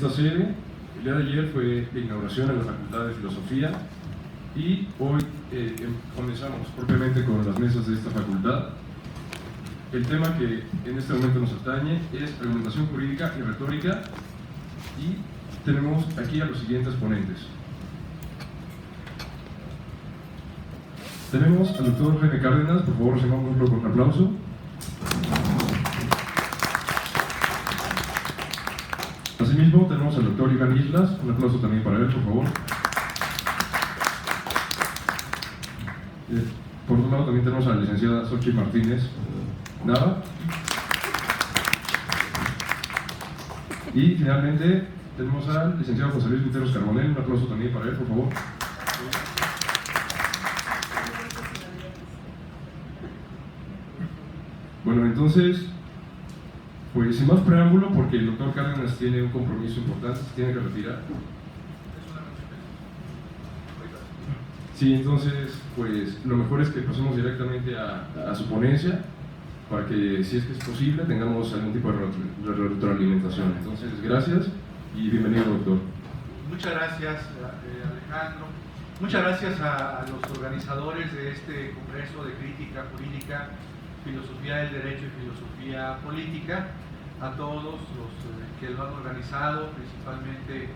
esta sede. El día de ayer fue la inauguración en la Facultad de Filosofía y hoy comenzamos propiamente con las mesas de esta facultad. El tema que en este momento nos atañe es argumentación jurídica y retórica, y tenemos aquí a los siguientes ponentes. Tenemos al doctor Jaime Cárdenas, por favor recibámoslo con un aplauso. Asimismo tenemos al doctor Iván Islas, un aplauso también para él, por favor. Por otro lado también tenemos a la licenciada Xochitl Martínez Nava. Y finalmente tenemos al licenciado José Luis Guiteros Carbonell, un aplauso también para él, por favor. Bueno, entonces, pues sin más preámbulo, porque el doctor Cárdenas tiene un compromiso importante, se tiene que retirar. Sí, entonces, pues lo mejor es que pasemos directamente a su ponencia, para que, si es que es posible, tengamos algún tipo de retroalimentación. Entonces, gracias y bienvenido, doctor. Muchas gracias, Alejandro. Muchas gracias a los organizadores de este Congreso de Crítica Jurídica, Filosofía del Derecho y Filosofía Política, a todos los que lo han organizado, principalmente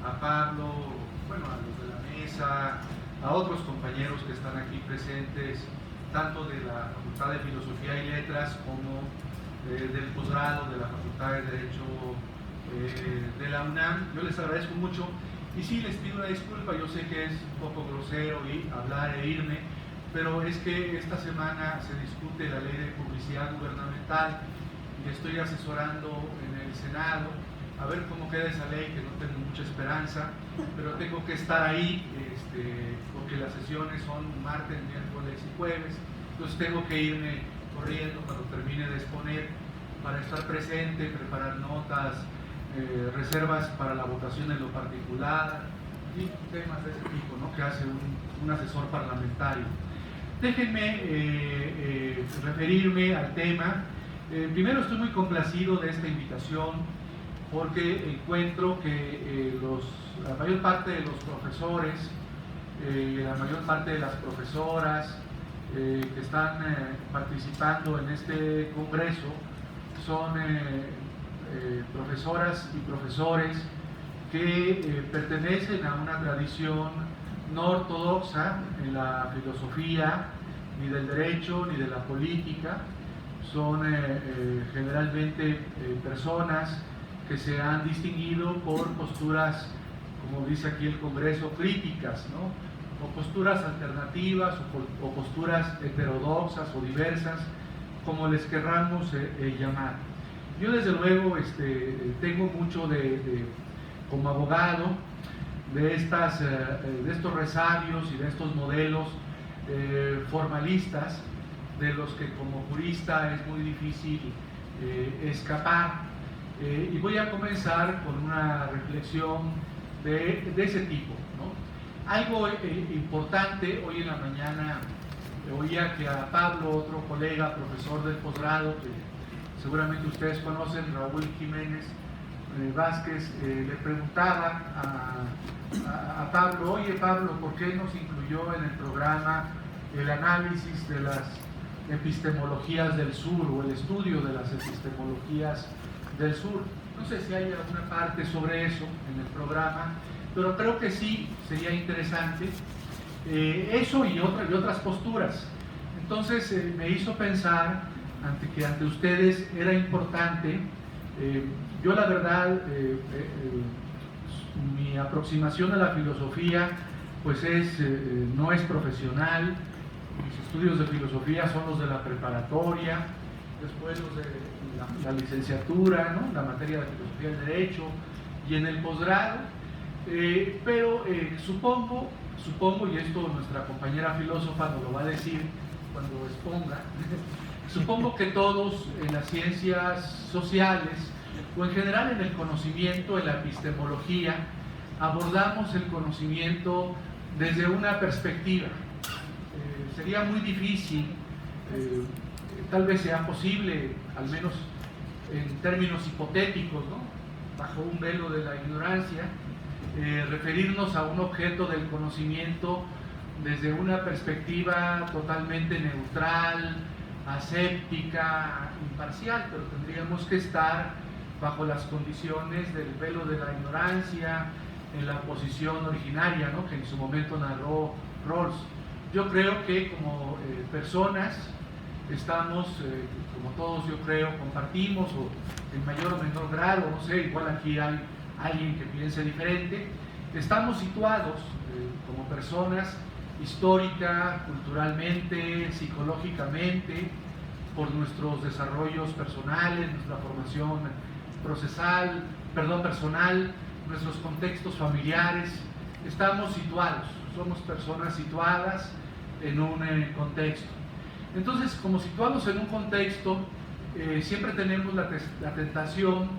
a Pablo, bueno, a los de la mesa, a otros compañeros que están aquí presentes, tanto de la Facultad de Filosofía y Letras como del posgrado de la Facultad de Derecho de la UNAM. Yo les agradezco mucho y sí les pido una disculpa, yo sé que es un poco grosero hablar e irme, pero es que esta semana se discute la ley de publicidad gubernamental y estoy asesorando en el Senado a ver cómo queda esa ley, que no tengo mucha esperanza, pero tengo que estar ahí porque las sesiones son martes, miércoles y jueves, entonces tengo que irme corriendo cuando termine de exponer para estar presente, preparar notas, reservas para la votación en lo particular y temas de ese tipo, ¿no?, que hace un asesor parlamentario. Déjenme referirme al tema. Primero, estoy muy complacido de esta invitación porque encuentro que la mayor parte de los profesores, la mayor parte de las profesoras que están participando en este congreso son profesoras y profesores que pertenecen a una tradición no ortodoxa en la filosofía, ni del derecho, ni de la política. Son generalmente personas que se han distinguido por posturas, como dice aquí el Congreso, críticas, ¿no?, o posturas alternativas, o posturas heterodoxas o diversas, como les querramos llamar. Yo desde luego tengo mucho como abogado de estos resabios y de estos modelos formalistas de los que como jurista es muy difícil escapar, y voy a comenzar con una reflexión de ese tipo, ¿no? Algo importante. Hoy en la mañana oía que a Pablo, otro colega, profesor del posgrado, que seguramente ustedes conocen, Raúl Jiménez Vázquez, le preguntaba a Pablo: oye Pablo, ¿por qué nos incluyó en el programa el análisis de las epistemologías del sur, o el estudio de las epistemologías del sur? No sé si hay alguna parte sobre eso en el programa, pero creo que sí sería interesante eso y otras posturas. Entonces me hizo pensar que ante ustedes era importante. Yo la verdad, mi aproximación a la filosofía pues no es profesional. Mis estudios de filosofía son los de la preparatoria, después los de la licenciatura, ¿no?, la materia de filosofía del derecho, y en el posgrado. Pero supongo, y esto nuestra compañera filósofa nos lo va a decir cuando exponga, supongo que todos en las ciencias sociales, o en general en el conocimiento, en la epistemología, abordamos el conocimiento desde una perspectiva. Sería muy difícil, tal vez sea posible, al menos en términos hipotéticos, ¿no?, bajo un velo de la ignorancia, referirnos a un objeto del conocimiento desde una perspectiva totalmente neutral, aséptica, imparcial, pero tendríamos que estar bajo las condiciones del velo de la ignorancia, en la oposición originaria, ¿no?, que en su momento narró Rawls. Yo creo que como personas estamos, como todos yo creo, compartimos, o en mayor o menor grado, no sé, igual aquí hay alguien que piense diferente, estamos situados como personas histórica, culturalmente, psicológicamente, por nuestros desarrollos personales, nuestra formación personal, nuestros contextos familiares, estamos situados, somos personas situadas en un contexto. Entonces, como situados en un contexto, siempre tenemos la tentación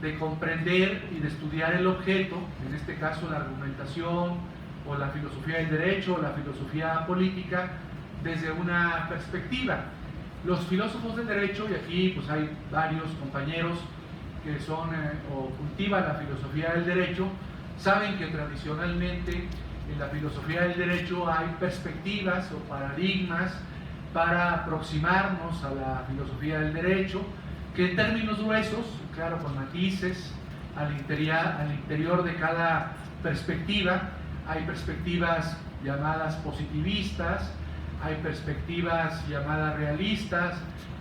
de comprender y de estudiar el objeto, en este caso la argumentación o la filosofía del derecho o la filosofía política, desde una perspectiva. Los filósofos del derecho, y aquí pues hay varios compañeros que son o cultivan la filosofía del derecho, saben que tradicionalmente en la filosofía del derecho hay perspectivas o paradigmas para aproximarnos a la filosofía del derecho, que en términos gruesos, claro, con matices, al interior de cada perspectiva, hay perspectivas llamadas positivistas, hay perspectivas llamadas realistas,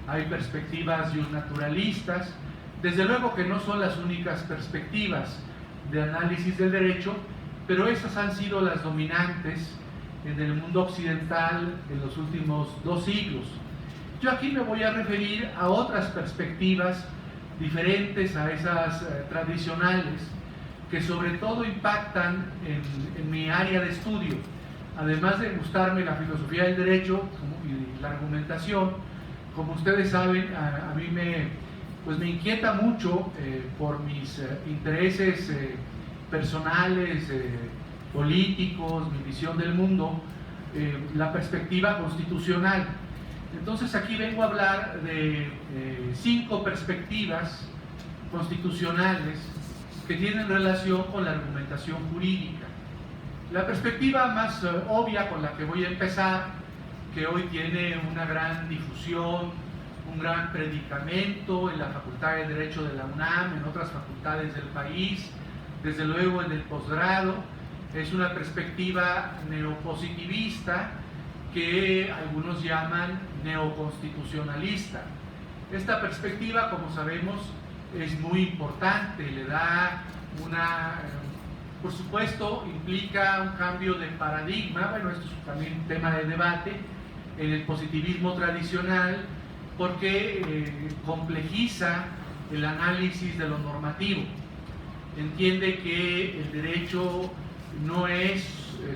hay perspectivas naturalistas. Desde luego que no son las únicas perspectivas de análisis del derecho, pero esas han sido las dominantes en el mundo occidental en los últimos 2 siglos. Yo aquí me voy a referir a otras perspectivas diferentes a esas tradicionales, que sobre todo impactan en mi área de estudio. Además de gustarme la filosofía del derecho y la argumentación, como ustedes saben, a mí me inquieta mucho por mis intereses personales, políticos, mi visión del mundo, la perspectiva constitucional. Entonces aquí vengo a hablar de 5 perspectivas constitucionales que tienen relación con la argumentación jurídica. La perspectiva más obvia con la que voy a empezar, que hoy tiene una gran difusión, un gran predicamento en la Facultad de Derecho de la UNAM, en otras facultades del país, desde luego en el posgrado, es una perspectiva neopositivista que algunos llaman neoconstitucionalista. Esta perspectiva, como sabemos, es muy importante, le da por supuesto, implica un cambio de paradigma. Bueno, esto es también un tema de debate en el positivismo tradicional, porque complejiza el análisis de lo normativo. Entiende que el derecho no es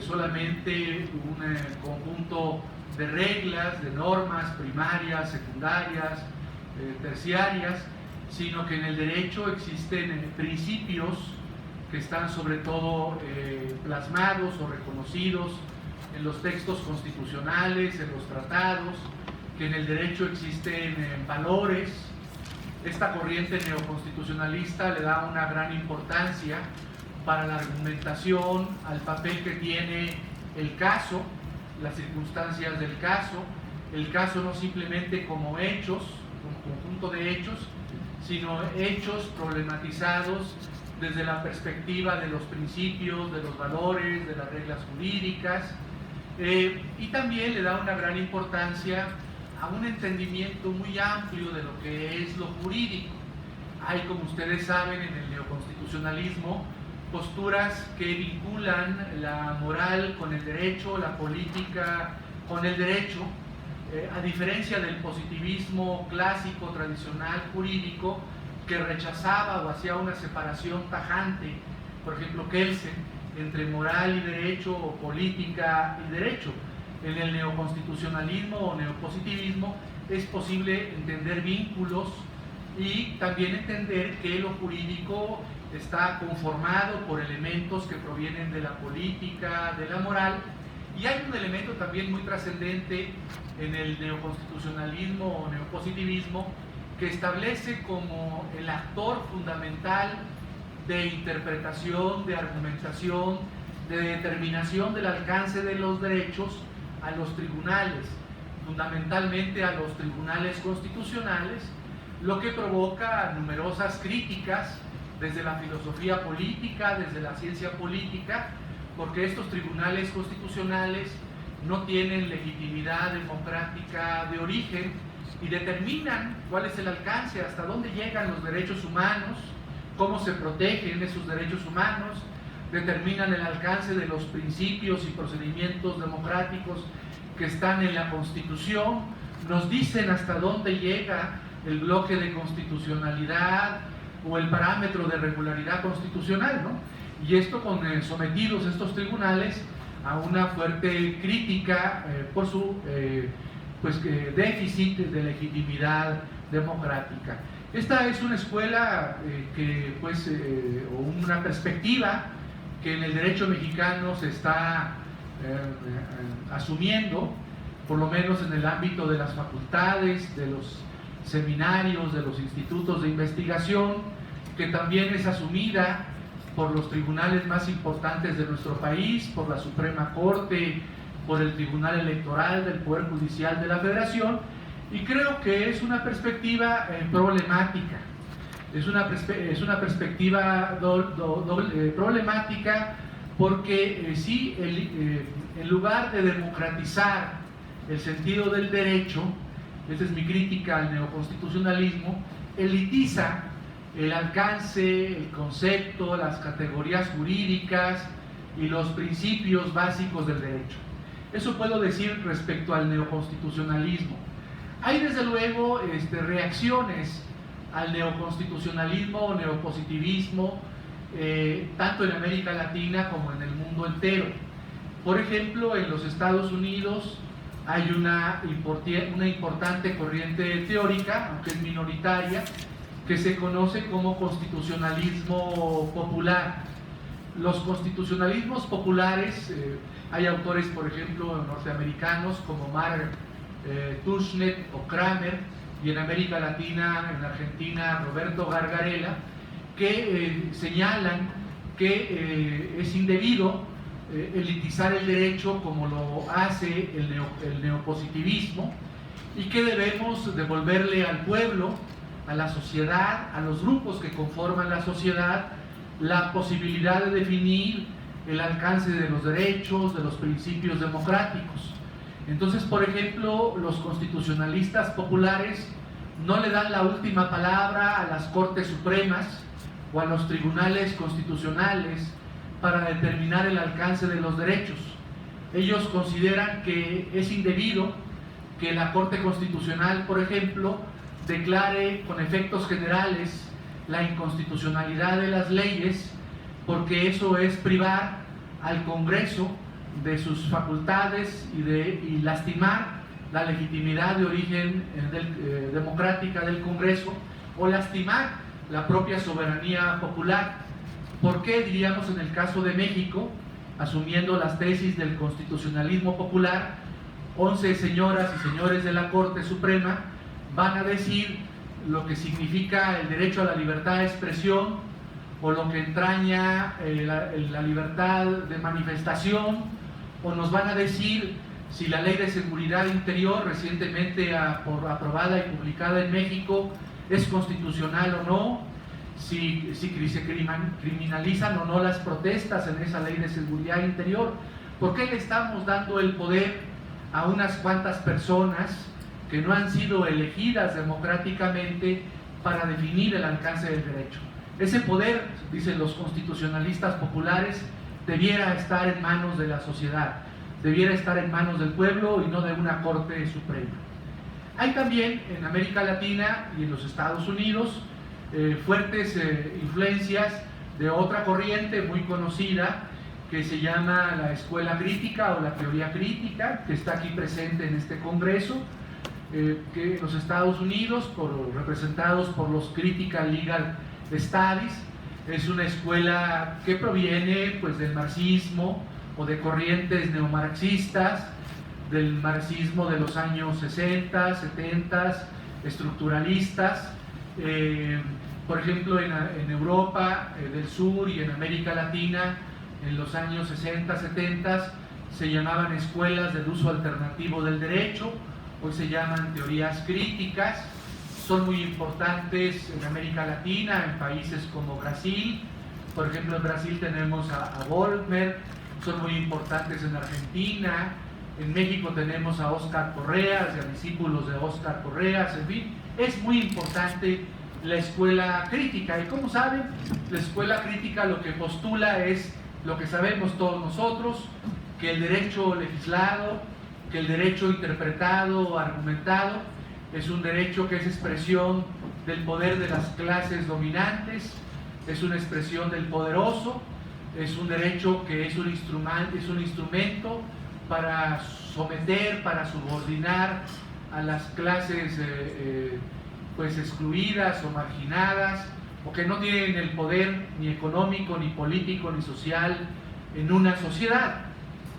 solamente un conjunto de reglas, de normas primarias, secundarias, terciarias, sino que en el derecho existen principios que están sobre todo plasmados o reconocidos en los textos constitucionales, en los tratados, que en el derecho existen valores. Esta corriente neoconstitucionalista le da una gran importancia para la argumentación, al papel que tiene el caso, las circunstancias del caso, el caso no simplemente como hechos, como conjunto de hechos, sino hechos problematizados desde la perspectiva de los principios, de los valores, de las reglas jurídicas, y también le da una gran importancia a un entendimiento muy amplio de lo que es lo jurídico. Hay, como ustedes saben, en el neoconstitucionalismo, posturas que vinculan la moral con el derecho, la política con el derecho, a diferencia del positivismo clásico, tradicional, jurídico, que rechazaba o hacía una separación tajante, por ejemplo, Kelsen, entre moral y derecho o política y derecho. En el neoconstitucionalismo o neopositivismo es posible entender vínculos y también entender que lo jurídico está conformado por elementos que provienen de la política, de la moral, y hay un elemento también muy trascendente en el neoconstitucionalismo o neopositivismo que establece como el actor fundamental de interpretación, de argumentación, de determinación del alcance de los derechos a los tribunales, fundamentalmente a los tribunales constitucionales, lo que provoca numerosas críticas desde la filosofía política, desde la ciencia política, porque estos tribunales constitucionales no tienen legitimidad democrática de origen y determinan cuál es el alcance, hasta dónde llegan los derechos humanos, cómo se protegen esos derechos humanos, determinan el alcance de los principios y procedimientos democráticos que están en la Constitución, nos dicen hasta dónde llega el bloque de constitucionalidad o el parámetro de regularidad constitucional, ¿no? Y esto con sometidos estos tribunales a una fuerte crítica por su déficit de legitimidad democrática. Esta es una escuela o una perspectiva que en el derecho mexicano se está asumiendo, por lo menos en el ámbito de las facultades, de los seminarios, de los institutos de investigación, que también es asumida por los tribunales más importantes de nuestro país, por la Suprema Corte, por el Tribunal Electoral del Poder Judicial de la Federación, y creo que es una perspectiva problemática. Es una perspectiva problemática porque en lugar de democratizar el sentido del derecho, esa es mi crítica al neoconstitucionalismo, elitiza el alcance, el concepto, las categorías jurídicas y los principios básicos del derecho. Eso puedo decir respecto al neoconstitucionalismo. Hay desde luego reacciones al neoconstitucionalismo o neopositivismo, tanto en América Latina como en el mundo entero. Por ejemplo, en los Estados Unidos hay una importante corriente teórica, aunque es minoritaria, que se conoce como constitucionalismo popular. Los constitucionalismos populares, hay autores, por ejemplo, norteamericanos como Mark Tushnet o Kramer, y en América Latina, en Argentina, Roberto Gargarella, que señalan que es indebido elitizar el derecho como lo hace el neopositivismo, y que debemos devolverle al pueblo, a la sociedad, a los grupos que conforman la sociedad, la posibilidad de definir el alcance de los derechos, de los principios democráticos. Entonces, por ejemplo, los constitucionalistas populares no le dan la última palabra a las Cortes Supremas o a los tribunales constitucionales para determinar el alcance de los derechos. Ellos consideran que es indebido que la Corte Constitucional, por ejemplo, declare con efectos generales la inconstitucionalidad de las leyes, porque eso es privar al Congreso de sus facultades y lastimar la legitimidad de origen democrática del Congreso, o lastimar la propia soberanía popular. ¿Por qué, diríamos, en el caso de México, asumiendo las tesis del constitucionalismo popular, 11 señoras y señores de la Corte Suprema van a decir lo que significa el derecho a la libertad de expresión, o lo que entraña la libertad de manifestación, o nos van a decir si la Ley de Seguridad Interior, recientemente aprobada y publicada en México, es constitucional o no, si se criminalizan o no las protestas en esa Ley de Seguridad Interior? ¿Por qué le estamos dando el poder a unas cuantas personas que no han sido elegidas democráticamente para definir el alcance del derecho? Ese poder, dicen los constitucionalistas populares, debiera estar en manos de la sociedad, debiera estar en manos del pueblo y no de una Corte Suprema. Hay también en América Latina y en los Estados Unidos fuertes influencias de otra corriente muy conocida que se llama la escuela crítica o la teoría crítica, que está aquí presente en este congreso, que en los Estados Unidos, representados por los Critical Legal Studies, es una escuela que proviene del marxismo o de corrientes neomarxistas, del marxismo de los años 60, 70, estructuralistas, Por ejemplo, en Europa del Sur y en América Latina, en los años 60, 70, se llamaban escuelas del uso alternativo del derecho, hoy se llaman teorías críticas. Son muy importantes en América Latina, en países como Brasil. Por ejemplo, en Brasil tenemos a Volmer. Son muy importantes en Argentina. En México tenemos a Óscar Correas y a discípulos de Óscar Correas. En fin, es muy importante la escuela crítica. Y como saben, la escuela crítica lo que postula es lo que sabemos todos nosotros, que el derecho legislado, que el derecho interpretado, argumentado, es un derecho que es expresión del poder de las clases dominantes, es una expresión del poderoso, es un derecho que es un instrumento para someter, para subordinar a las clases pues excluidas o marginadas, o que no tienen el poder ni económico, ni político, ni social en una sociedad.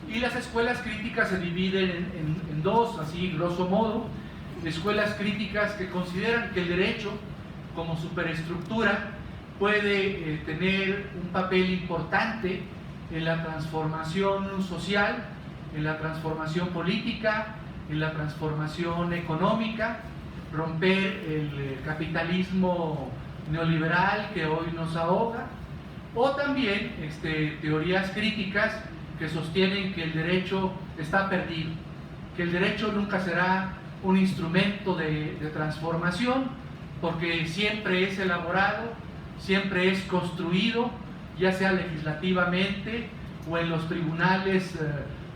Y las escuelas críticas se dividen en dos, así grosso modo: escuelas críticas que consideran que el derecho como superestructura puede tener un papel importante en la transformación social, en la transformación política, en la transformación económica, romper el capitalismo neoliberal que hoy nos ahoga. O también teorías críticas que sostienen que el derecho está perdido, que el derecho nunca será un instrumento de transformación, porque siempre es elaborado, siempre es construido, ya sea legislativamente o en los tribunales,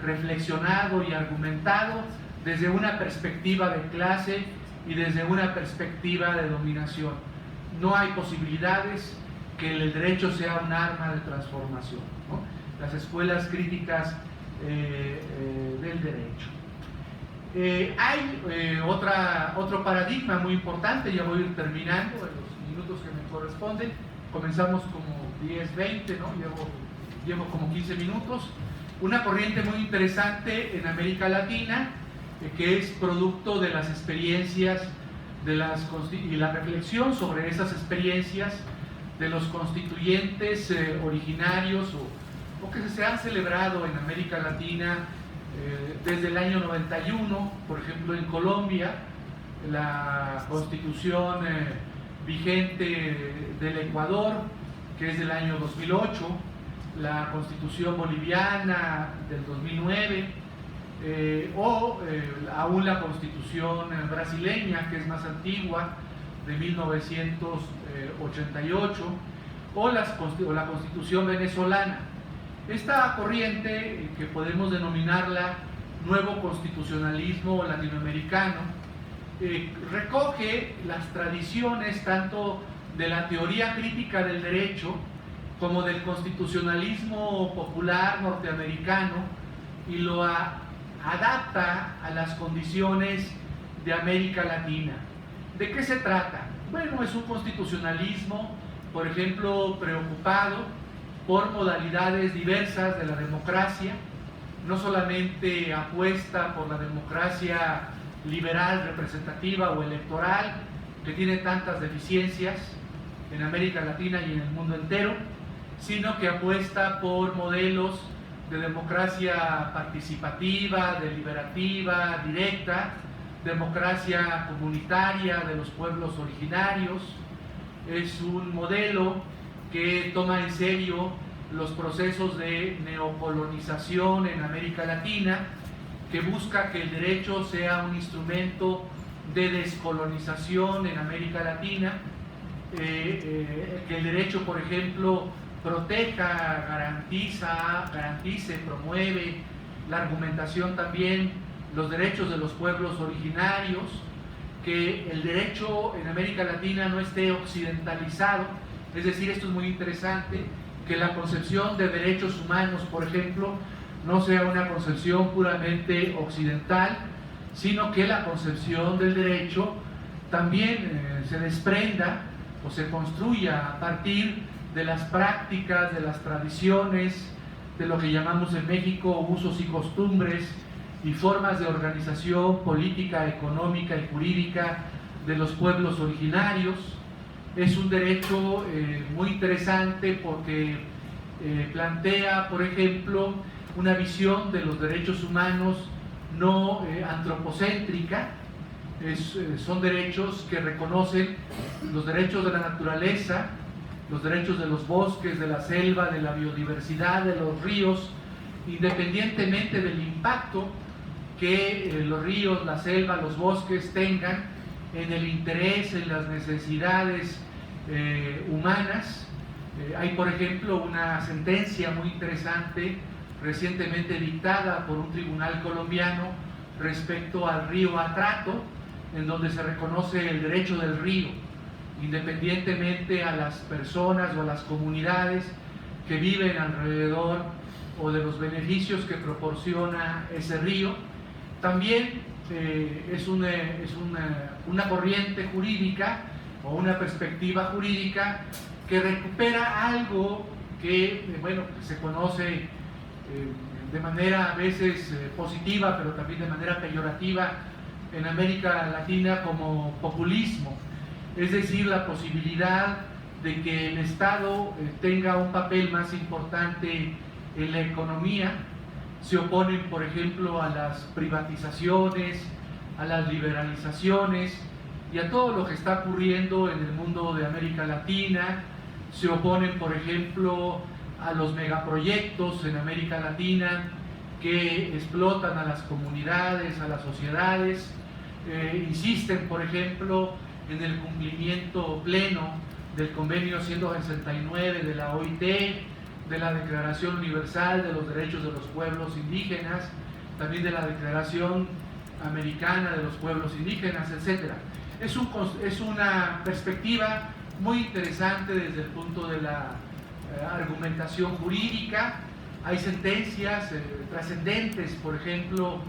reflexionado y argumentado desde una perspectiva de clase y desde una perspectiva de dominación. No hay posibilidades que el derecho sea un arma de transformación, ¿no? Las escuelas críticas del derecho. Hay otro paradigma muy importante, ya voy a ir terminando en los minutos que me corresponden. Comenzamos como 10, 20, ¿no? Llevo como 15 minutos. Una corriente muy interesante en América Latina, que es producto de las experiencias y la reflexión sobre esas experiencias de los constituyentes originarios o que se han celebrado en América Latina desde el año 91, por ejemplo en Colombia, la constitución vigente del Ecuador, que es del año 2008, la constitución boliviana del 2009, aún la constitución brasileña, que es más antigua, de 1988, o la constitución venezolana. Esta corriente, que podemos denominarla nuevo constitucionalismo latinoamericano, recoge las tradiciones tanto de la teoría crítica del derecho como del constitucionalismo popular norteamericano y lo adapta a las condiciones de América Latina. ¿De qué se trata? Bueno, es un constitucionalismo, por ejemplo, preocupado por modalidades diversas de la democracia, no solamente apuesta por la democracia liberal, representativa o electoral, que tiene tantas deficiencias en América Latina y en el mundo entero, sino que apuesta por modelos de democracia participativa, deliberativa, directa, democracia comunitaria de los pueblos originarios. Es un modelo que toma en serio los procesos de neocolonización en América Latina, que busca que el derecho sea un instrumento de descolonización en América Latina, que el derecho, por ejemplo, proteja, garantice, promueve la argumentación también, los derechos de los pueblos originarios, que el derecho en América Latina no esté occidentalizado, es decir, esto es muy interesante, que la concepción de derechos humanos, por ejemplo, no sea una concepción puramente occidental, sino que la concepción del derecho también se desprenda o se construya a partir de las prácticas, de las tradiciones, de lo que llamamos en México usos y costumbres y formas de organización política, económica y jurídica de los pueblos originarios, Es un derecho muy interesante porque plantea, por ejemplo, una visión de los derechos humanos no antropocéntrica. Son derechos que reconocen los derechos de la naturaleza, los derechos de los bosques, de la selva, de la biodiversidad, de los ríos, independientemente del impacto que los ríos, la selva, los bosques tengan en el interés, en las necesidades humanas. Hay, por ejemplo, una sentencia muy interesante recientemente dictada por un tribunal colombiano respecto al río Atrato, en donde se reconoce el derecho del río, independientemente a las personas o a las comunidades que viven alrededor o de los beneficios que proporciona ese río. También es una corriente jurídica o una perspectiva jurídica que recupera algo que, bueno, se conoce de manera a veces positiva, pero también de manera peyorativa en América Latina como populismo, es decir, la posibilidad de que el Estado tenga un papel más importante en la economía. Se oponen, por ejemplo, a las privatizaciones, a las liberalizaciones y a todo lo que está ocurriendo en el mundo de América Latina. Se oponen, por ejemplo, a los megaproyectos en América Latina que explotan a las comunidades, a las sociedades. Insisten, por ejemplo, en el cumplimiento pleno del convenio 169 de la OIT, de la Declaración Universal de los Derechos de los Pueblos Indígenas, también de la Declaración Americana de los Pueblos Indígenas, etc. Es una perspectiva muy interesante desde el punto de la argumentación jurídica. Hay sentencias trascendentes, por ejemplo,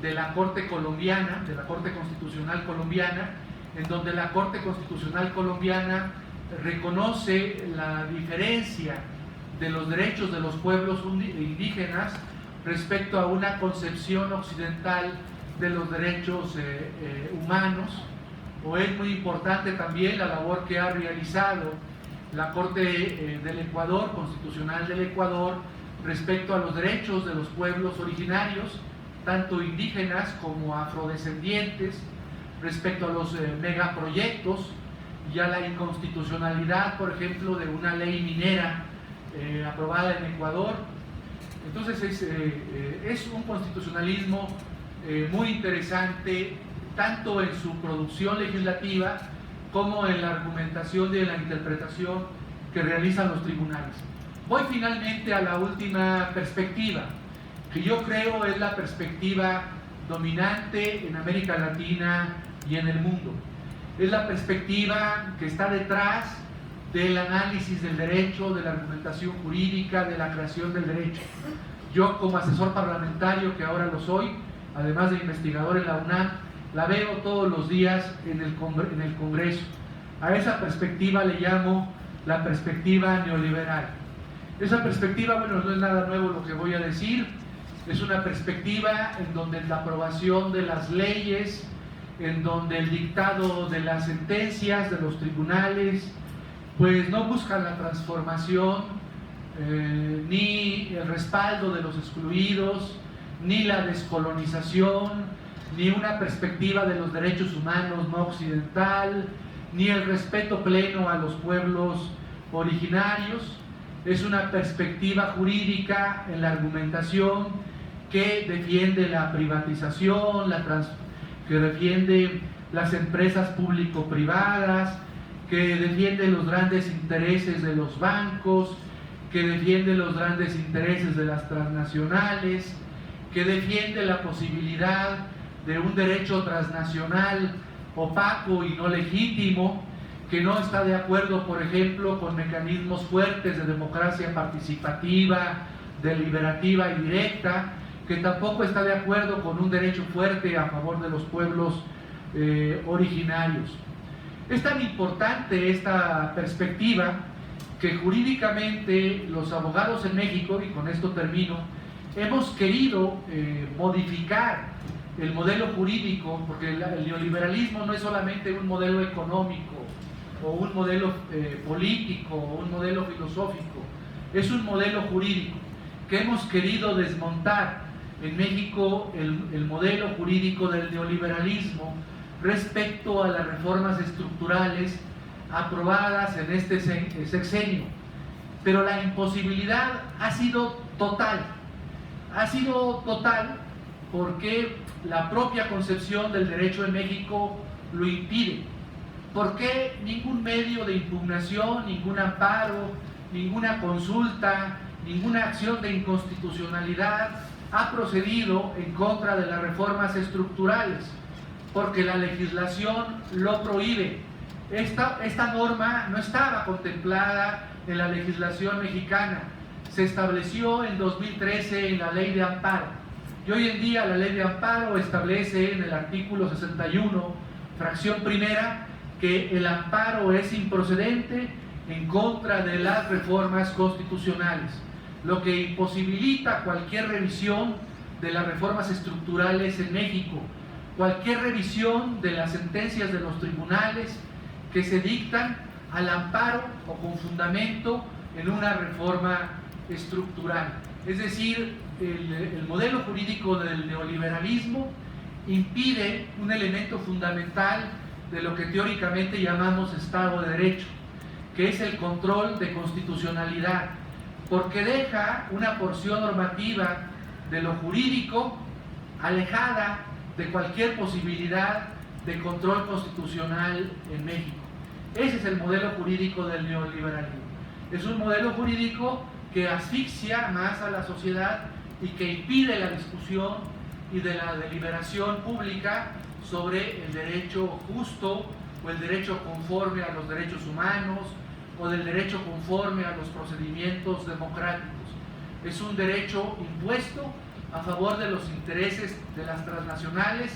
de la Corte colombiana, de la Corte Constitucional colombiana, en donde la Corte Constitucional colombiana reconoce la diferencia de los derechos de los pueblos indígenas respecto a una concepción occidental de los derechos humanos. O es muy importante también la labor que ha realizado la Corte del Ecuador, Constitucional del Ecuador, respecto a los derechos de los pueblos originarios, tanto indígenas como afrodescendientes, respecto a los megaproyectos y a la inconstitucionalidad, por ejemplo, de una ley minera aprobada en Ecuador. Entonces es un constitucionalismo muy interesante, tanto en su producción legislativa como en la argumentación de la interpretación que realizan los tribunales. Voy finalmente a la última perspectiva, que yo creo es la perspectiva dominante en América Latina y en el mundo. Es la perspectiva que está detrás del análisis del derecho, de la argumentación jurídica, de la creación del derecho. Yo, como asesor parlamentario, que ahora lo soy, además de investigador en la UNAM, la veo todos los días en el Congreso. A esa perspectiva le llamo la perspectiva neoliberal. Esa perspectiva, bueno, no es nada nuevo lo que voy a decir. Es una perspectiva en donde la aprobación de las leyes, en donde el dictado de las sentencias de los tribunales, pues no buscan la transformación, ni el respaldo de los excluidos, ni la descolonización, ni una perspectiva de los derechos humanos no occidental, ni el respeto pleno a los pueblos originarios. Es una perspectiva jurídica en la argumentación que defiende la privatización, que defiende las empresas público-privadas, que defiende los grandes intereses de los bancos, que defiende los grandes intereses de las transnacionales, que defiende la posibilidad de un derecho transnacional opaco y no legítimo, que no está de acuerdo, por ejemplo, con mecanismos fuertes de democracia participativa, deliberativa y directa, que tampoco está de acuerdo con un derecho fuerte a favor de los pueblos originarios. Es tan importante esta perspectiva que jurídicamente los abogados en México, y con esto termino, hemos querido modificar el modelo jurídico, porque el neoliberalismo no es solamente un modelo económico o un modelo político o un modelo filosófico, es un modelo jurídico que hemos querido desmontar en México, el modelo jurídico del neoliberalismo respecto a las reformas estructurales aprobadas en este sexenio. Pero la imposibilidad ha sido total porque la propia concepción del derecho en México lo impide. Porque ningún medio de impugnación, ningún amparo, ninguna consulta, ninguna acción de inconstitucionalidad ha procedido en contra de las reformas estructurales, porque la legislación lo prohíbe. Esta norma no estaba contemplada en la legislación mexicana, se estableció en 2013 en la Ley de Amparo, y hoy en día la Ley de Amparo establece en el artículo 61, fracción primera, que el amparo es improcedente en contra de las reformas constitucionales, lo que imposibilita cualquier revisión de las reformas estructurales en México, cualquier revisión de las sentencias de los tribunales que se dictan al amparo o con fundamento en una reforma estructural. Es decir, el modelo jurídico del neoliberalismo impide un elemento fundamental de lo que teóricamente llamamos Estado de Derecho, que es el control de constitucionalidad, porque deja una porción normativa de lo jurídico alejada de cualquier posibilidad de control constitucional en México. Ese es el modelo jurídico del neoliberalismo. Es un modelo jurídico que asfixia más a la sociedad y que impide la discusión y de la deliberación pública sobre el derecho justo o el derecho conforme a los derechos humanos o del derecho conforme a los procedimientos democráticos. Es un derecho impuesto a favor de los intereses de las transnacionales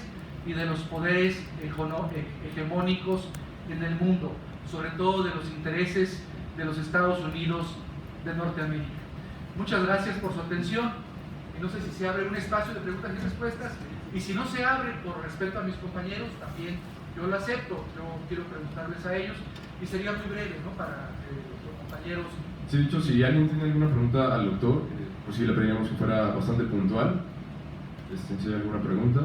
y de los poderes hegemónicos en el mundo, sobre todo de los intereses de los Estados Unidos de Norteamérica. Muchas gracias por su atención y no sé si se abre un espacio de preguntas y respuestas, y si no se abre por respeto a mis compañeros, también yo lo acepto. Yo quiero preguntarles a ellos y sería muy breve, ¿no?, para los compañeros. Sí, de hecho, si alguien tiene alguna pregunta al doctor, pues sí le pediríamos que fuera bastante puntual. Si hay alguna pregunta.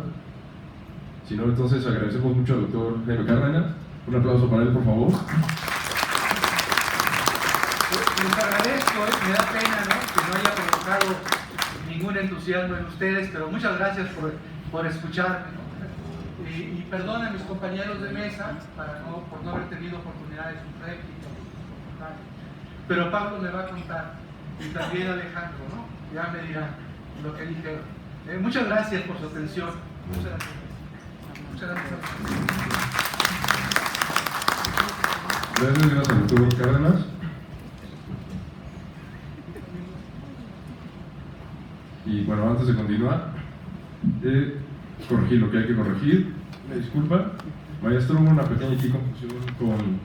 Si no, entonces agradecemos mucho al doctor Jaime Cárdenas. Un aplauso para él, por favor. Les agradezco, me da pena, ¿no?, que no haya provocado ningún entusiasmo en ustedes, pero muchas gracias por escucharme, ¿no? Y perdón a mis compañeros de mesa por no haber tenido oportunidad de su réplica. Pero Pablo me va a contar, y también Alejandro, ¿no? Ya me dirán lo que dijeron. Muchas gracias por su atención. Muchas gracias. Muchas gracias. Gracias al doctor Cárdenas. Y bueno, antes de continuar, corregir lo que hay que corregir. Me disculpa, maestro, hubo una pequeña confusión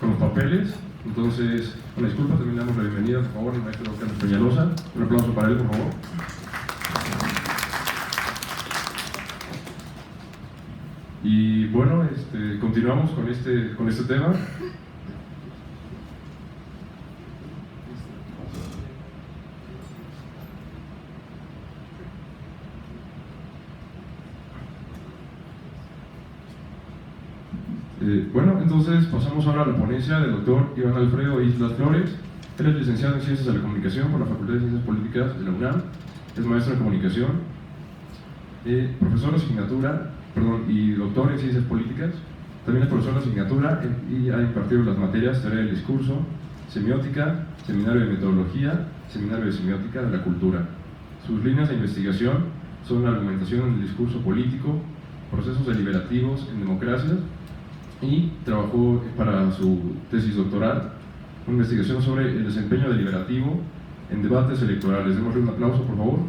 con los papeles. Entonces, una disculpa, también le damos la bienvenida, por favor, al maestro Carlos Peñalosa. Un aplauso para él, por favor. Y bueno, continuamos con este tema. Bueno, entonces pasamos ahora a la ponencia del doctor Iván Alfredo Islas Flores. Él es licenciado en Ciencias de la Comunicación por la Facultad de Ciencias Políticas de la UNAM, es maestro en Comunicación, profesor de asignatura, y doctor en Ciencias Políticas. También es profesor de asignatura y ha impartido las materias Teoría del Discurso, Semiótica, Seminario de Metodología, Seminario de Semiótica de la Cultura. Sus líneas de investigación son la argumentación en el discurso político, procesos deliberativos en democracias, y trabajó para su tesis doctoral una investigación sobre el desempeño deliberativo en debates electorales. Démosle un aplauso, por favor.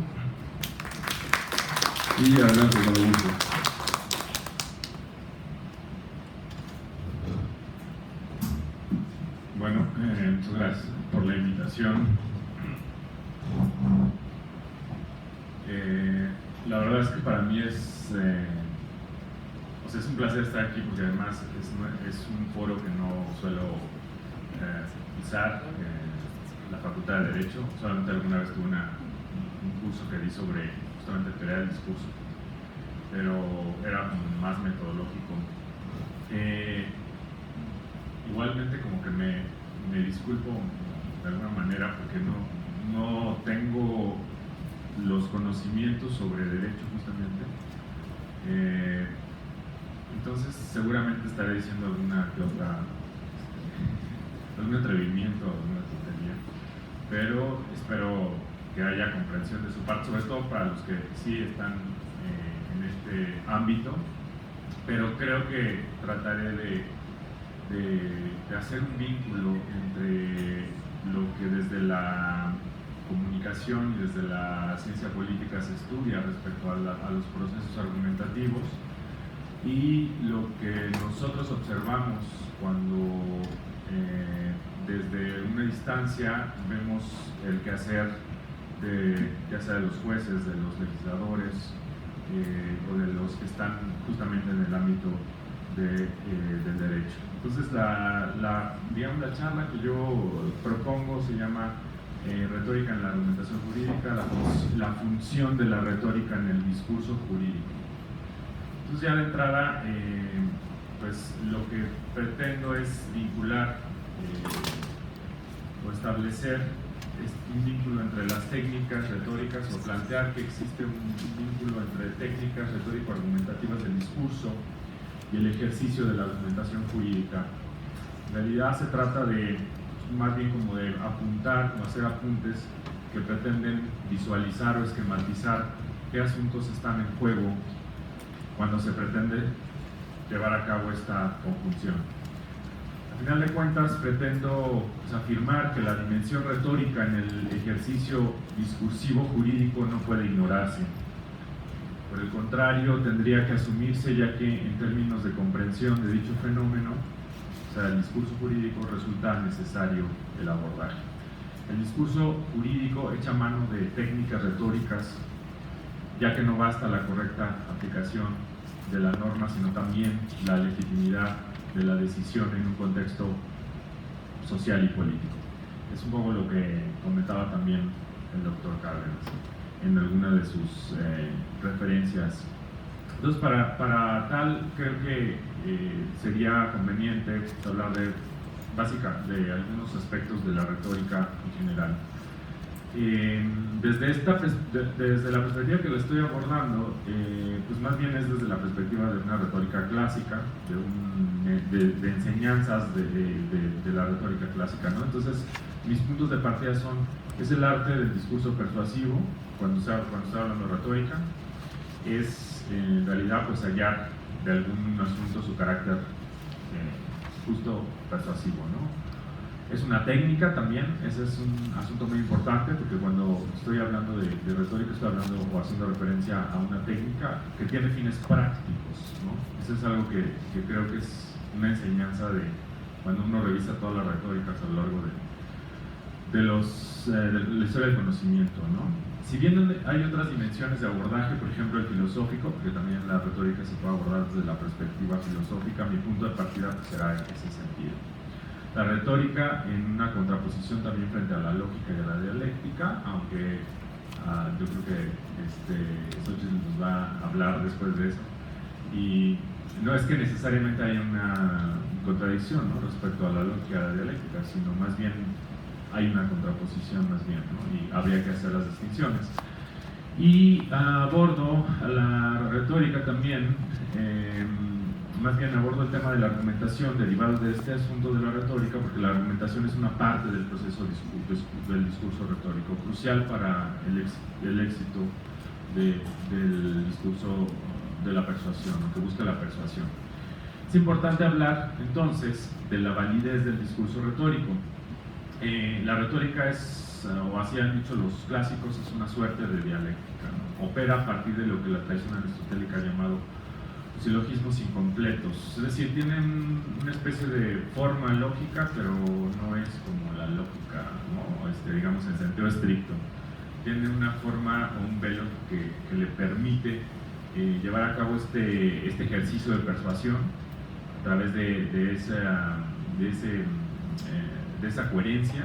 Y adelante, cuando guste. Bueno, muchas gracias por la invitación. La verdad es que para mí es pues es un placer estar aquí porque además es un foro que no suelo pisar, la Facultad de Derecho. Solamente alguna vez tuve un curso que di sobre justamente teoría del discurso, pero era más metodológico. Igualmente como que me disculpo de alguna manera porque no tengo los conocimientos sobre derecho justamente. Entonces seguramente estaré diciendo alguna que otra, algún atrevimiento, alguna tontería, pero espero que haya comprensión de su parte, sobre todo para los que sí están en este ámbito, pero creo que trataré de hacer un vínculo entre lo que desde la comunicación y desde la ciencia política se estudia respecto a los procesos argumentativos y lo que nosotros observamos cuando desde una distancia vemos el quehacer ya sea de los jueces, de los legisladores o de los que están justamente en el ámbito del derecho. Entonces digamos, la charla que yo propongo se llama Retórica en la argumentación jurídica, la función de la retórica en el discurso jurídico. Entonces ya de entrada, pues lo que pretendo es vincular o establecer un vínculo entre las técnicas retóricas o plantear que existe un vínculo entre técnicas retórico-argumentativas del discurso y el ejercicio de la argumentación jurídica. En realidad se trata de más bien como de apuntar o hacer apuntes que pretenden visualizar o esquematizar qué asuntos están en juego cuando se pretende llevar a cabo esta conjunción. Al final de cuentas pretendo afirmar que la dimensión retórica en el ejercicio discursivo jurídico no puede ignorarse. Por el contrario, tendría que asumirse, ya que en términos de comprensión de dicho fenómeno, o sea, el discurso jurídico, resulta necesario el abordaje. El discurso jurídico echa mano de técnicas retóricas, ya que no basta la correcta aplicación de la norma, sino también la legitimidad de la decisión en un contexto social y político. Es un poco lo que comentaba también el doctor Cárdenas en alguna de sus referencias. Entonces, para tal, creo que sería conveniente hablar de algunos aspectos de la retórica en general. Desde la perspectiva que lo estoy abordando, pues más bien es desde la perspectiva de una retórica clásica, de enseñanzas de la retórica clásica, ¿no? Entonces, mis puntos de partida es el arte del discurso persuasivo, cuando estoy hablando de retórica, es en realidad pues hallar de algún asunto su carácter justo persuasivo, ¿no? Es una técnica también, ese es un asunto muy importante, porque cuando estoy hablando de retórica estoy hablando o haciendo referencia a una técnica que tiene fines prácticos, ¿no? Eso es algo que creo que es una enseñanza de cuando uno revisa todas las retóricas a lo largo de la historia del conocimiento, ¿no? Si bien hay otras dimensiones de abordaje, por ejemplo el filosófico, porque también la retórica se puede abordar desde la perspectiva filosófica, mi punto de partida pues, será en ese sentido. La retórica en una contraposición también frente a la lógica y a la dialéctica, aunque yo creo que Xochitl nos va a hablar después de eso. Y no es que necesariamente haya una contradicción, ¿no?, respecto a la lógica y a la dialéctica, sino más bien hay una contraposición más bien, ¿no?, y habría que hacer las distinciones. Y abordo la retórica también, más bien abordo el tema de la argumentación derivado de este asunto de la retórica, porque la argumentación es una parte del proceso del discurso retórico, crucial para el éxito del discurso de la persuasión, que busca la persuasión. Es importante hablar entonces de la validez del discurso retórico. La retórica es, o así han dicho los clásicos, es una suerte de dialéctica, ¿no? Opera a partir de lo que la tradición aristotélica ha llamado silogismos incompletos, es decir, tienen una especie de forma lógica, pero no es como la lógica, ¿no?, digamos en sentido estricto. Tiene una forma o un velo que le permite llevar a cabo este ejercicio de persuasión a través de esa coherencia,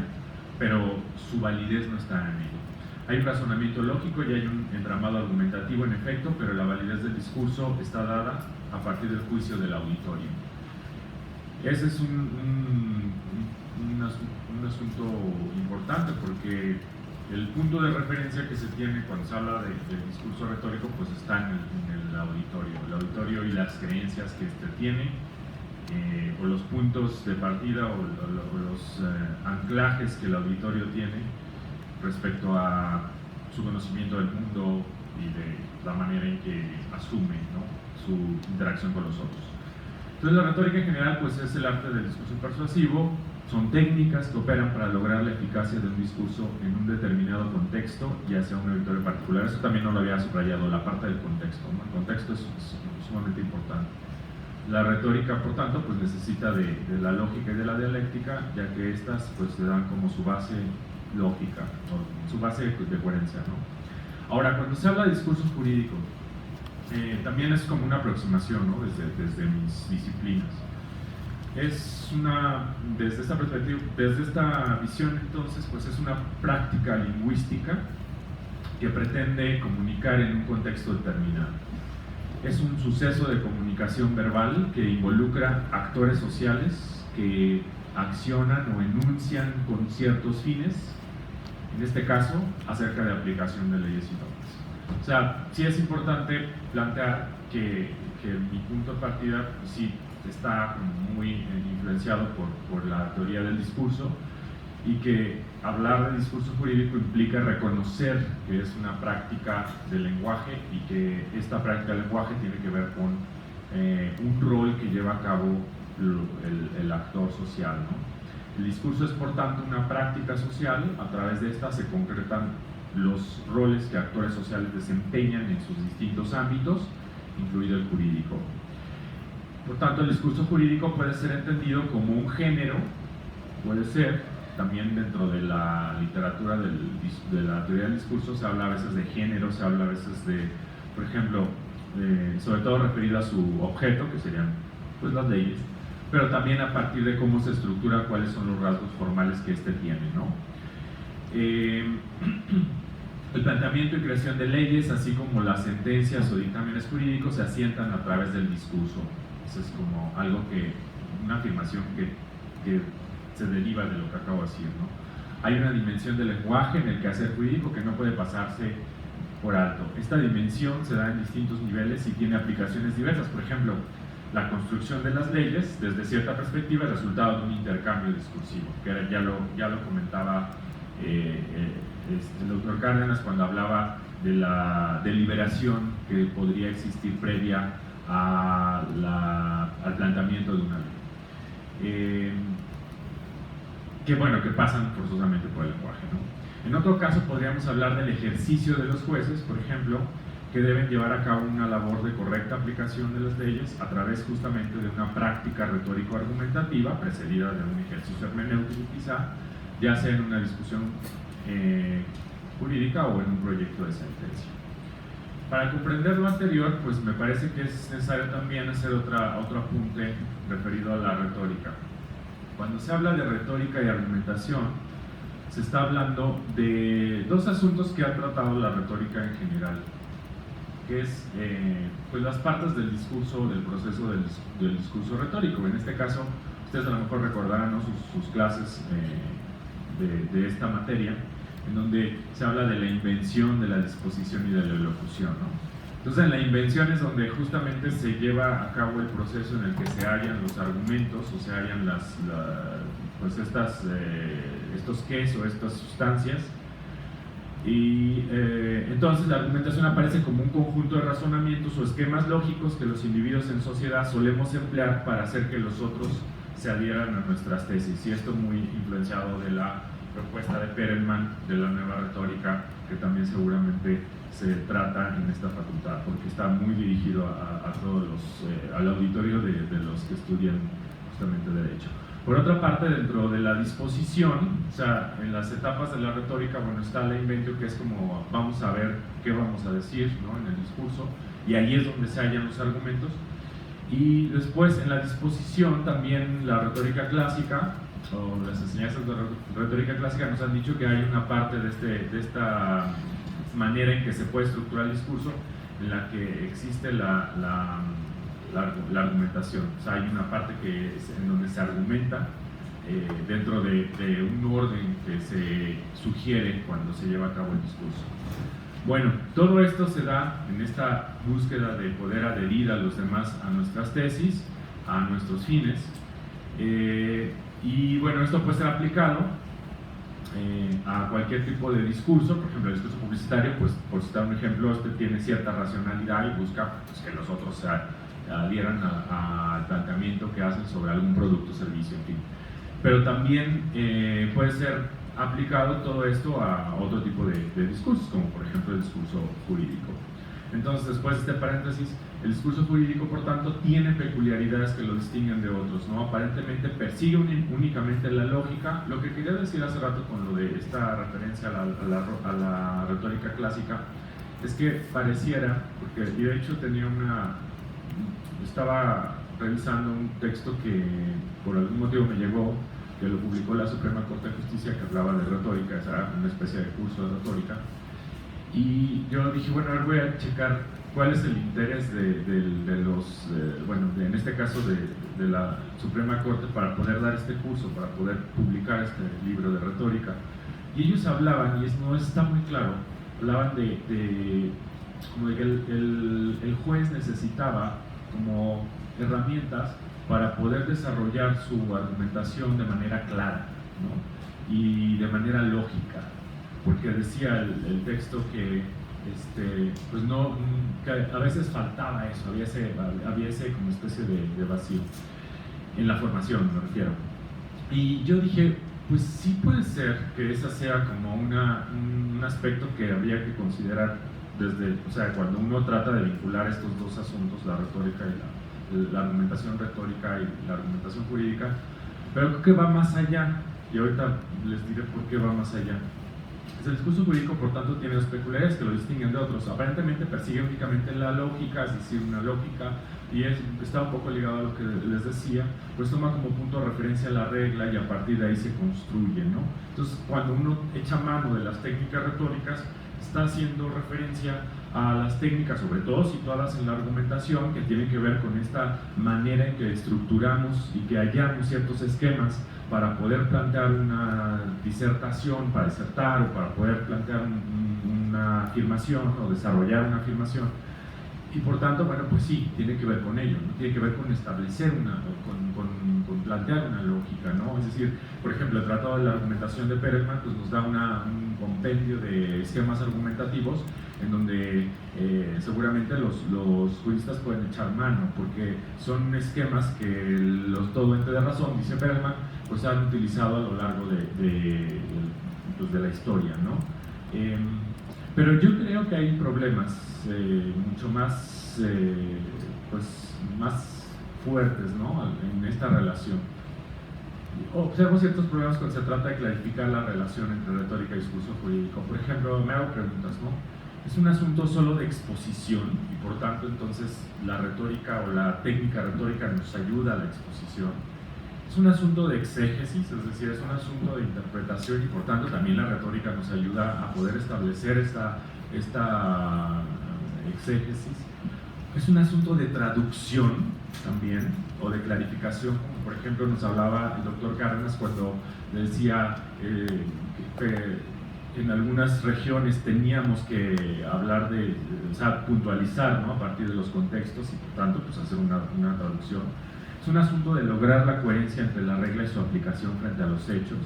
pero su validez no está en ello. Hay un razonamiento lógico y hay un entramado argumentativo en efecto, pero la validez del discurso está dada a partir del juicio del auditorio. Ese es un asunto importante, porque el punto de referencia que se tiene cuando se habla del discurso retórico pues está en el auditorio y las creencias que éste tiene, o los puntos de partida o los anclajes que el auditorio tiene respecto a su conocimiento del mundo y de la manera en que asume, ¿no?, su interacción con los otros. Entonces la retórica en general pues es el arte del discurso persuasivo. Son técnicas que operan para lograr la eficacia de un discurso en un determinado contexto y hacia un auditorio particular. Eso también no lo había subrayado, la parte del contexto, ¿no? El contexto es sumamente importante. La retórica, por tanto, pues necesita de la lógica y de la dialéctica, ya que estas pues le dan como su base lógica, o su base de coherencia, ¿no? Ahora, cuando se habla de discurso jurídico, también es como una aproximación, ¿no?, desde mis disciplinas. Desde esta perspectiva, desde esta visión, entonces, pues es una práctica lingüística que pretende comunicar en un contexto determinado. Es un suceso de comunicación verbal que involucra actores sociales que accionan o enuncian con ciertos fines, en este caso, acerca de aplicación de leyes y normas. O sea, sí es importante plantear que mi punto de partida, pues, sí, está muy influenciado por la teoría del discurso, y que hablar de discurso jurídico implica reconocer que es una práctica del lenguaje y que esta práctica del lenguaje tiene que ver con un rol que lleva a cabo el actor social, ¿no? El discurso es, por tanto, una práctica social. A través de esta se concretan los roles que actores sociales desempeñan en sus distintos ámbitos, incluido el jurídico. Por tanto, el discurso jurídico puede ser entendido como un género, puede ser, también dentro de la literatura de la teoría del discurso se habla a veces de género, se habla a veces de, por ejemplo, sobre todo referido a su objeto, que serían pues las leyes, pero también a partir de cómo se estructura, cuáles son los rasgos formales que éste tiene, ¿no? El planteamiento y creación de leyes, así como las sentencias o dictámenes jurídicos, se asientan a través del discurso. Eso es como algo una afirmación que se deriva de lo que acabo de decir, ¿no? Hay una dimensión del lenguaje en el quehacer jurídico que no puede pasarse por alto. Esta dimensión se da en distintos niveles y tiene aplicaciones diversas. Por ejemplo, la construcción de las leyes, desde cierta perspectiva, es resultado de un intercambio discursivo, que ya lo comentaba el doctor Cárdenas cuando hablaba de la deliberación que podría existir previa al planteamiento de una ley. Que pasan forzosamente por el lenguaje, ¿no? En otro caso podríamos hablar del ejercicio de los jueces, por ejemplo, que deben llevar a cabo una labor de correcta aplicación de las leyes a través justamente de una práctica retórico-argumentativa precedida de un ejercicio hermenéutico quizá, ya sea en una discusión jurídica o en un proyecto de sentencia. Para comprender lo anterior, pues me parece que es necesario también hacer otro apunte referido a la retórica. Cuando se habla de retórica y argumentación, se está hablando de dos asuntos que ha tratado la retórica en general, que es pues las partes del discurso, del proceso del discurso retórico. En este caso, ustedes a lo mejor recordarán, ¿no?, sus clases de esta materia, en donde se habla de la invención, de la disposición y de la elocución, ¿no? Entonces, en la invención es donde justamente se lleva a cabo el proceso en el que se hallan los argumentos o se hallan estos qués o estas sustancias, y entonces la argumentación aparece como un conjunto de razonamientos o esquemas lógicos que los individuos en sociedad solemos emplear para hacer que los otros se adhieran a nuestras tesis, y esto muy influenciado de la propuesta de Perelman de la nueva retórica, que también seguramente se trata en esta facultad, porque está muy dirigido a todos al auditorio de los que estudian justamente Derecho. Por otra parte, dentro de la disposición, o sea, en las etapas de la retórica, bueno, está la inventio, que es como vamos a ver qué vamos a decir, ¿no?, en el discurso, y ahí es donde se hallan los argumentos. Y después en la disposición también la retórica clásica o las enseñanzas de retórica clásica nos han dicho que hay una parte de esta manera en que se puede estructurar el discurso en la que existe la argumentación. O sea, hay una parte que es en donde se argumenta dentro de un orden que se sugiere cuando se lleva a cabo el discurso. Bueno, todo esto se da en esta búsqueda de poder adherir a los demás a nuestras tesis, a nuestros fines, y bueno, esto puede ser aplicado a cualquier tipo de discurso. Por ejemplo, el discurso publicitario, pues por citar un ejemplo, este tiene cierta racionalidad y busca pues, que los otros se adhieran al planteamiento que hacen sobre algún producto o servicio, en fin. Pero también puede ser aplicado todo esto a otro tipo de discursos, como por ejemplo el discurso jurídico. Entonces, después de este paréntesis, el discurso jurídico, por tanto, tiene peculiaridades que lo distinguen de otros, ¿no? Aparentemente persigue únicamente la lógica. Lo que quería decir hace rato con lo de esta referencia a la retórica clásica es que pareciera, porque y de hecho estaba revisando un texto que por algún motivo me llegó, que lo publicó la Suprema Corte de Justicia, que hablaba de retórica, era una especie de curso de retórica, y yo dije, bueno, a ver, voy a checar cuál es el interés de los, bueno, en este caso de la Suprema Corte para poder dar este curso, para poder publicar este libro de retórica. Y ellos hablaban, y no está muy claro, hablaban como de que el juez necesitaba como herramientas para poder desarrollar su argumentación de manera clara, ¿no? Y de manera lógica, porque decía el texto que pues no, que a veces faltaba eso, había ese como especie de vacío en la formación, me refiero. Y yo dije, pues sí puede ser que esa sea como un aspecto que habría que considerar o sea, cuando uno trata de vincular estos dos asuntos, la retórica y la argumentación retórica y la argumentación jurídica, pero creo que va más allá, y ahorita les diré por qué va más allá. El discurso jurídico, por tanto, tiene dos peculiaridades que lo distinguen de otros. Aparentemente persigue únicamente la lógica, es decir, una lógica, y está un poco ligado a lo que les decía, pues toma como punto de referencia la regla y a partir de ahí se construye, ¿no? Entonces, cuando uno echa mano de las técnicas retóricas, está haciendo referencia a las técnicas, sobre todo situadas en la argumentación, que tienen que ver con esta manera en que estructuramos y que hallamos ciertos esquemas para poder plantear una disertación, para disertar o para poder plantear una afirmación o desarrollar una afirmación. Y por tanto, bueno, pues sí, tiene que ver con ello, ¿no? Tiene que ver con establecer con plantear una lógica, ¿no? Es decir, por ejemplo, el Tratado de la Argumentación de Perelman pues, nos da un compendio de esquemas argumentativos en donde seguramente los juristas pueden echar mano, porque son esquemas que los todo ente de razón, dice Perelman, pues han utilizado a lo largo de la historia, ¿no? Pero yo creo que hay problemas mucho más, pues, más fuertes, ¿no? En esta relación. Observo ciertos problemas cuando se trata de clarificar la relación entre retórica y discurso jurídico. Por ejemplo, me hago preguntas, ¿no? ¿Es un asunto solo de exposición y por tanto entonces la retórica o la técnica retórica nos ayuda a la exposición? ¿Es un asunto de exégesis, es decir, es un asunto de interpretación y por tanto también la retórica nos ayuda a poder establecer esta exégesis? ¿Es un asunto de traducción también o de clarificación, como por ejemplo nos hablaba el doctor Cárdenas cuando decía que en algunas regiones teníamos que hablar o sea, puntualizar, ¿no? A partir de los contextos y por tanto pues hacer una traducción? Es un asunto de lograr la coherencia entre la regla y su aplicación frente a los hechos.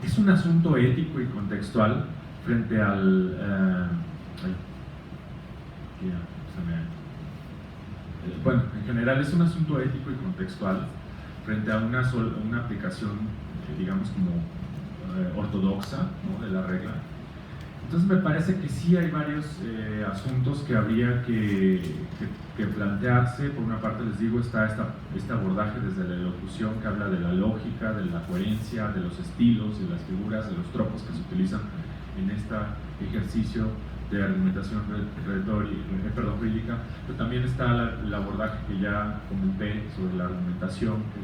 Es un asunto ético y contextual frente bueno, en general es un asunto ético y contextual frente a una aplicación, digamos, como ortodoxa, ¿no? De la regla. Entonces me parece que sí hay varios asuntos que habría que plantearse. Por una parte, les digo, está este abordaje desde la elocución que habla de la lógica, de la coherencia, de los estilos, de las figuras, de los tropos que se utilizan en este ejercicio de argumentación jurídica, pero también está el abordaje que ya comenté sobre la argumentación, que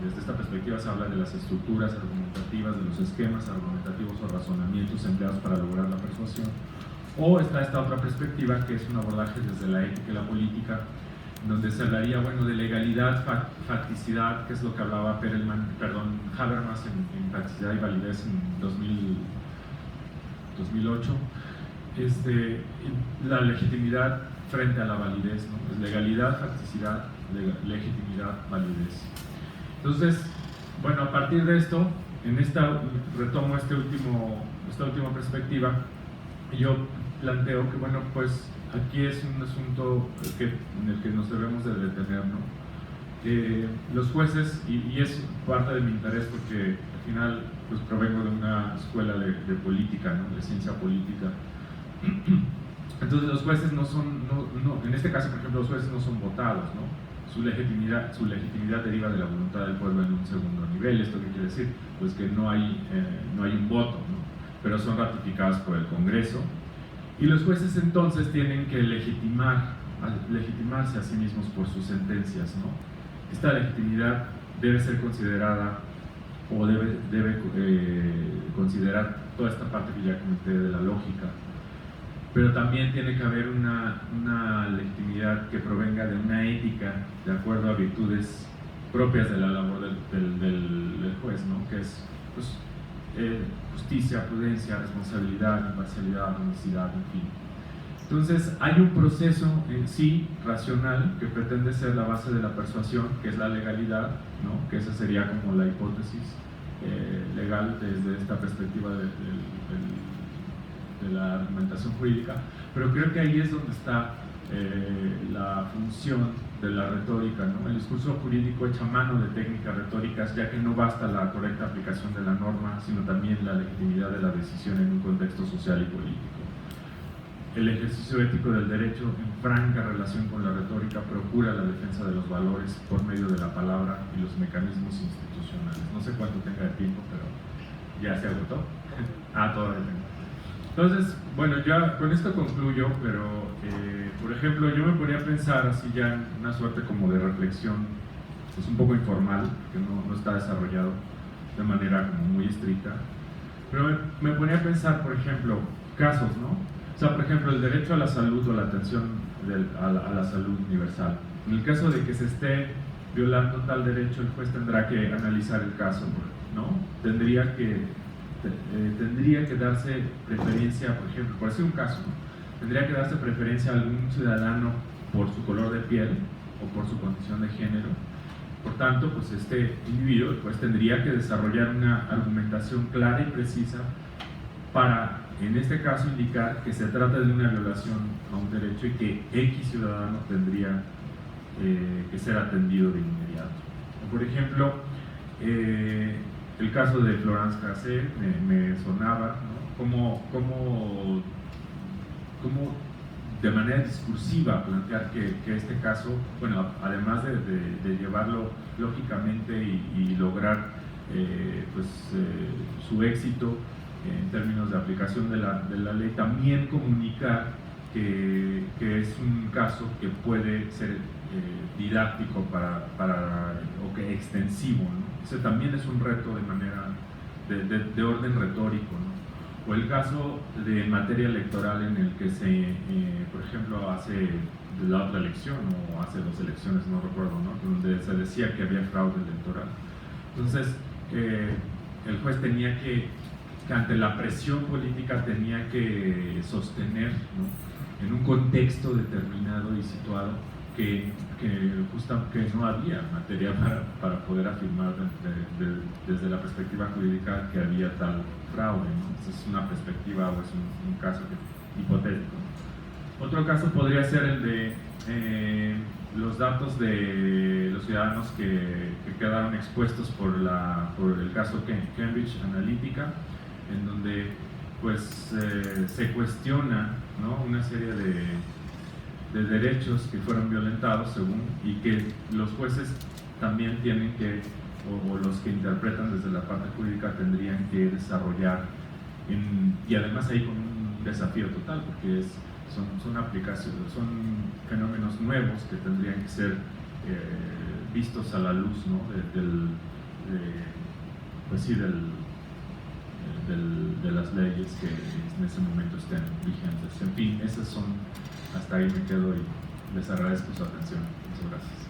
desde esta perspectiva se habla de las estructuras argumentativas, de los esquemas argumentativos o razonamientos empleados para lograr la persuasión. O está esta otra perspectiva, que es un abordaje desde la ética y la política, donde se hablaría, bueno, de legalidad, facticidad, que es lo que hablaba Habermas en Facticidad y Validez en 2008, la legitimidad frente a la validez, ¿no? Es legalidad, facticidad, legitimidad, validez. Entonces, bueno, a partir de esto, retomo esta última perspectiva, y yo planteo que, bueno, pues aquí es un asunto en el que nos debemos de detener, ¿no? Los jueces, y es parte de mi interés porque al final pues provengo de una escuela de política, ¿no? De ciencia política. Entonces los jueces en este caso, por ejemplo, los jueces no son votados, ¿no? Su legitimidad deriva de la voluntad del pueblo en un segundo nivel. ¿Esto qué quiere decir? Pues que no hay un voto, ¿no? Pero son ratificados por el Congreso. Y los jueces entonces tienen que legitimarse a sí mismos por sus sentencias, ¿no? Esta legitimidad debe ser considerada, o debe considerar toda esta parte que ya comenté de la lógica, pero también tiene que haber una legitimidad que provenga de una ética de acuerdo a virtudes propias de la labor del juez, ¿no? Que es pues, justicia, prudencia, responsabilidad, imparcialidad, honestidad, en fin. Entonces hay un proceso en sí racional que pretende ser la base de la persuasión, que es la legalidad, ¿no? Que esa sería como la hipótesis legal desde esta perspectiva de la argumentación jurídica, pero creo que ahí es donde está la función de la retórica, ¿no? El discurso jurídico echa mano de técnicas retóricas, ya que no basta la correcta aplicación de la norma, sino también la legitimidad de la decisión en un contexto social y político. El ejercicio ético del derecho, en franca relación con la retórica, procura la defensa de los valores por medio de la palabra y los mecanismos institucionales. No sé cuánto tenga de tiempo, pero ya se agotó. Todavía tengo. Entonces, bueno, ya con esto concluyo, pero por ejemplo, yo me podría pensar así ya en una suerte como de reflexión, pues un poco informal, que no está desarrollado de manera como muy estricta, pero me ponía a pensar, por ejemplo, casos, ¿no? O sea, por ejemplo, el derecho a la salud o la atención a la salud universal. En el caso de que se esté violando tal derecho, el juez tendrá que analizar el caso, ¿no? Tendría que darse preferencia, por ejemplo, por decir un caso, ¿no? Tendría que darse preferencia a algún ciudadano por su color de piel o por su condición de género. Por tanto, pues este individuo pues tendría que desarrollar una argumentación clara y precisa para, en este caso, indicar que se trata de una violación a un derecho y que X ciudadano tendría que ser atendido de inmediato. O, por ejemplo, el caso de Florence Cassé me sonaba, ¿no? Cómo de manera discursiva plantear que este caso, bueno, además de llevarlo lógicamente y lograr su éxito en términos de aplicación de la ley, también comunicar que es un caso que puede ser didáctico o que extensivo, ¿no? Ese también es un reto de manera de orden retórico, ¿no? O el caso de materia electoral en el que por ejemplo, hace la otra elección o hace 2 elecciones, no recuerdo, ¿no? Donde se decía que había fraude electoral. Entonces, el juez tenía que ante la presión política tenía que sostener, ¿no? En un contexto determinado y situado que no había materia para poder afirmar desde la perspectiva jurídica que había tal fraude, ¿no? Esa es una perspectiva o es un caso hipotético. Otro caso podría ser el de los datos de los ciudadanos que quedaron expuestos por el caso Cambridge Analytica, en donde pues se cuestiona, ¿no? Una serie de derechos que fueron violentados y que los jueces también tienen que, o los que interpretan desde la parte jurídica tendrían que desarrollar, y además ahí con desafío total, porque son aplicaciones, son fenómenos nuevos que tendrían que ser vistos a la luz, ¿no? De las leyes que en ese momento estén vigentes. En fin, esas son, hasta ahí me quedo y les agradezco su atención. Muchas gracias.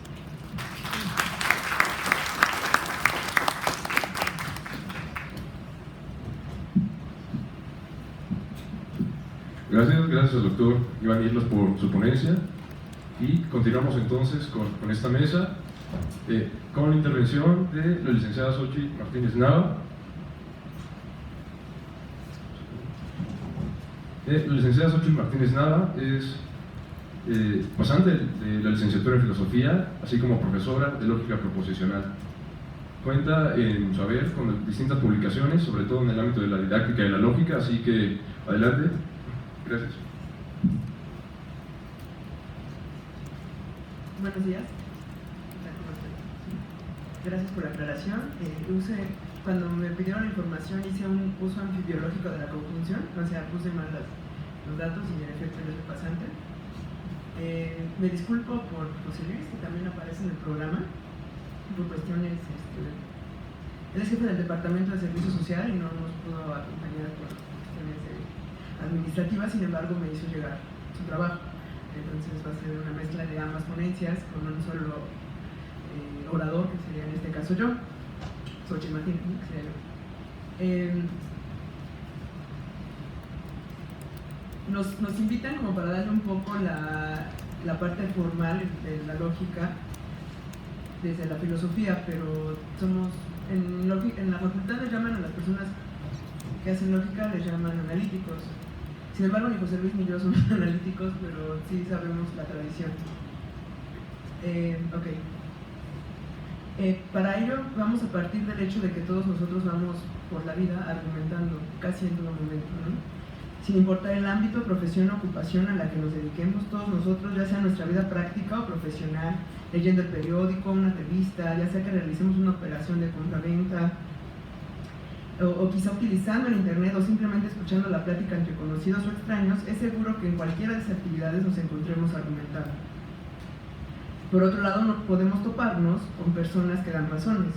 Gracias al doctor Iván Islas por su ponencia, y continuamos entonces con esta mesa con la intervención de la licenciada Xochitl Martínez Nava. La licenciada Xochitl Martínez Nava es pasante de la licenciatura en Filosofía, así como profesora de Lógica Proposicional. Cuenta en su haber con distintas publicaciones, sobre todo en el ámbito de la didáctica y la lógica, así que adelante. Gracias. Buenos días. Gracias por la aclaración. Cuando me pidieron la información, hice un uso anfibiológico de la conjunción, o sea, puse mal los datos y en efecto no es pasante. Me disculpo por José Luis, que también aparece en el programa, por cuestiones. Él es jefe del Departamento de Servicio Social y no nos pudo acompañar por cuestiones administrativas, sin embargo me hizo llegar su trabajo. Entonces va a ser una mezcla de ambas ponencias con un solo orador, que sería en este caso yo, Xochitl Martínez, que sería yo. Nos invitan como para darle un poco la parte formal de la lógica desde la filosofía, pero somos en la facultad les llaman a las personas que hacen lógica, les llaman analíticos. Sin embargo, ni José Luis ni yo somos analíticos, pero sí sabemos la tradición. Para ello vamos a partir del hecho de que todos nosotros vamos por la vida argumentando casi en todo momento, ¿no? Sin importar el ámbito, profesión o ocupación a la que nos dediquemos, todos nosotros, ya sea nuestra vida práctica o profesional, leyendo el periódico, una revista, ya sea que realicemos una operación de compra-venta, o quizá utilizando el internet o simplemente escuchando la plática entre conocidos o extraños, es seguro que en cualquiera de esas actividades nos encontremos argumentando. Por otro lado, no podemos toparnos con personas que dan razones.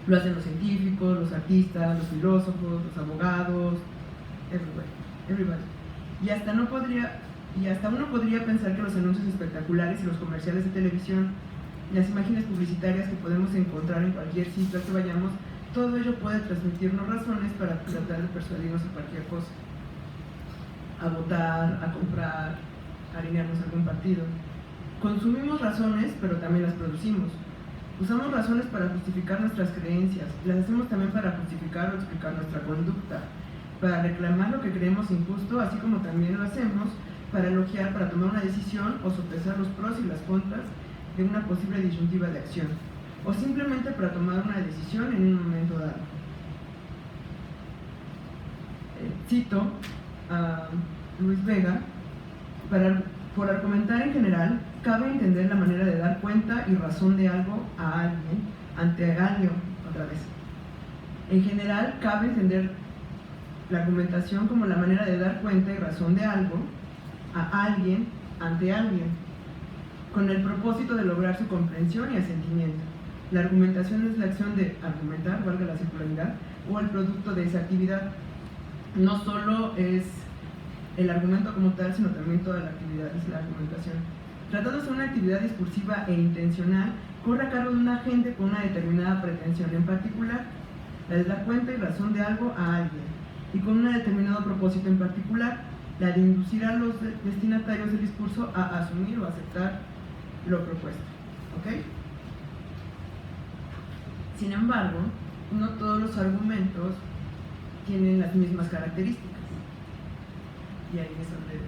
Lo hacen los científicos, los artistas, los filósofos, los abogados, everybody. Y hasta uno podría pensar que los anuncios espectaculares y los comerciales de televisión, las imágenes publicitarias que podemos encontrar en cualquier sitio al que vayamos, todo ello puede transmitirnos razones para tratar de persuadirnos a cualquier cosa, a votar, a comprar, a alinearnos a algún partido. Consumimos razones, pero también las producimos. Usamos razones para justificar nuestras creencias, las hacemos también para justificar o explicar nuestra conducta, para reclamar lo que creemos injusto, así como también lo hacemos para elogiar, para tomar una decisión o sopesar los pros y las contras de una posible disyuntiva de acción, o simplemente para tomar una decisión en un momento dado. Cito a Luis Vega: por argumentar en general, cabe entender la manera de dar cuenta y razón de algo a alguien, ante alguien, otra vez. En general, cabe entender la argumentación como la manera de dar cuenta y razón de algo a alguien, ante alguien, con el propósito de lograr su comprensión y asentimiento. La argumentación es la acción de argumentar, valga la circularidad, o el producto de esa actividad. No solo es el argumento como tal, sino también toda la actividad es la argumentación. Tratándose de una actividad discursiva e intencional, corre a cargo de un agente con una determinada pretensión, en particular la de dar cuenta y razón de algo a alguien, y con un determinado propósito en particular, la de inducir a los destinatarios del discurso a asumir o aceptar lo propuesto. ¿Ok? Sin embargo, no todos los argumentos tienen las mismas características. Y ahí es donde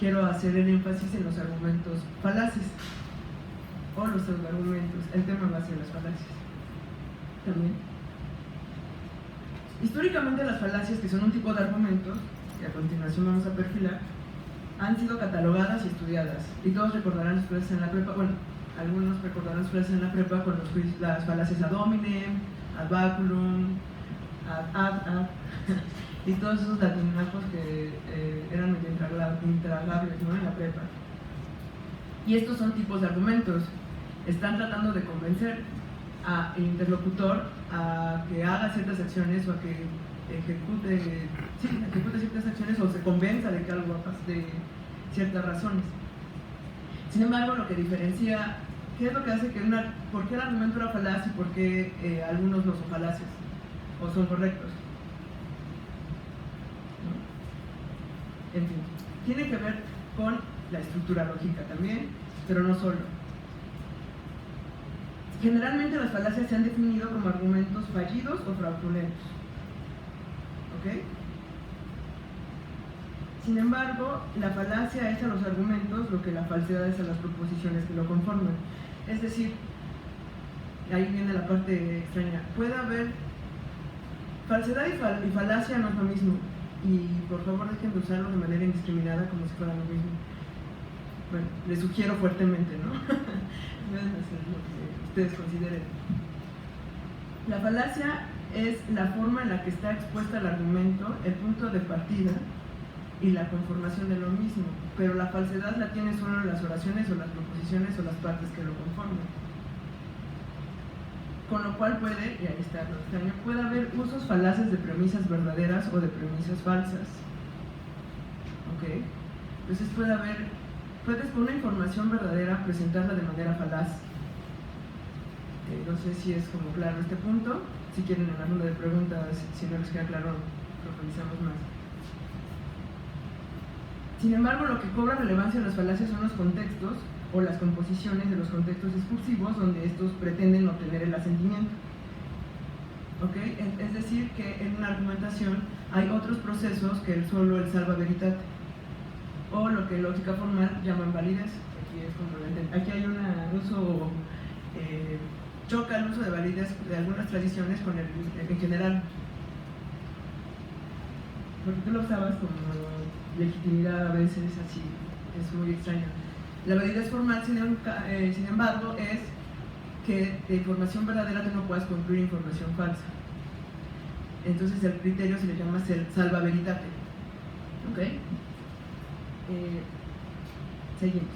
quiero hacer el énfasis en los argumentos falaces o los pseudoargumentos. El tema va hacia las falacias también. Históricamente, las falacias, que son un tipo de argumentos que a continuación vamos a perfilar, han sido catalogadas y estudiadas, y todos recordarán sus clases en la prepa. Bueno, algunos recordarán sus clases en la prepa con las falacias ad hominem, ad baculum, ad y todos esos latinajos que eran medio intragables, ¿no?, en la prepa. Y estos son tipos de argumentos. Están tratando de convencer al interlocutor a que haga ciertas acciones o a que ejecute ciertas acciones o se convenza de que algo va a pasar, de ciertas razones. Sin embargo, lo que diferencia, ¿qué es lo que hace que por qué el argumento era falaz y por qué algunos no son falaces o son correctos? ¿No? En fin, tiene que ver con la estructura lógica también, pero no solo. Generalmente las falacias se han definido como argumentos fallidos o fraudulentos. ¿Ok? Sin embargo, la falacia es a los argumentos lo que la falsedad es a las proposiciones que lo conforman. Es decir, ahí viene la parte extraña. Puede haber falsedad y falacia no es lo mismo. Y por favor dejen de usarlo de manera indiscriminada como si fuera lo mismo. Bueno, les sugiero fuertemente, ¿no? Pueden hacer lo que ustedes consideren. La falacia es la forma en la que está expuesta el argumento, el punto de partida y la conformación de lo mismo, pero la falsedad la tiene solo las oraciones o las proposiciones o las partes que lo conforman. Con lo cual puede, y ahí está lo extraño, puede haber usos falaces de premisas verdaderas o de premisas falsas. ¿Ok? Entonces puedes con una información verdadera presentarla de manera falaz. No sé si es como claro este punto. Si quieren en la ronda de preguntas, si no les queda claro, profundizamos más. Sin embargo, lo que cobra relevancia en las falacias son los contextos o las composiciones de los contextos discursivos donde estos pretenden obtener el asentimiento. ¿Ok? Es decir, que en una argumentación hay otros procesos que solo el salva veritate, o lo que en lógica formal llaman validez. Aquí hay un uso, choca el uso de validez de algunas tradiciones con el en general. Porque tú lo usabas como legitimidad a veces, así, es muy extraño. La validez formal, sin embargo, es que de información verdadera tú no puedas concluir información falsa. Entonces el criterio se le llama salva veritate. ¿Ok? Seguimos.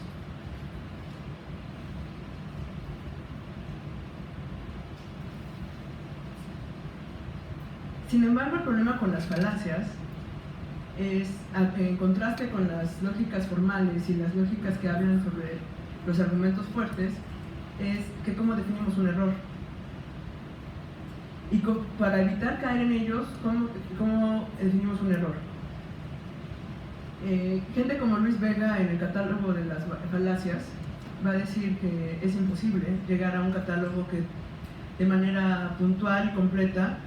Sin embargo, el problema con las falacias es, en contraste con las lógicas formales y las lógicas que hablan sobre los argumentos fuertes, es que cómo definimos un error. Y para evitar caer en ellos, ¿cómo definimos un error? Gente como Luis Vega en el catálogo de las falacias va a decir que es imposible llegar a un catálogo que de manera puntual y completa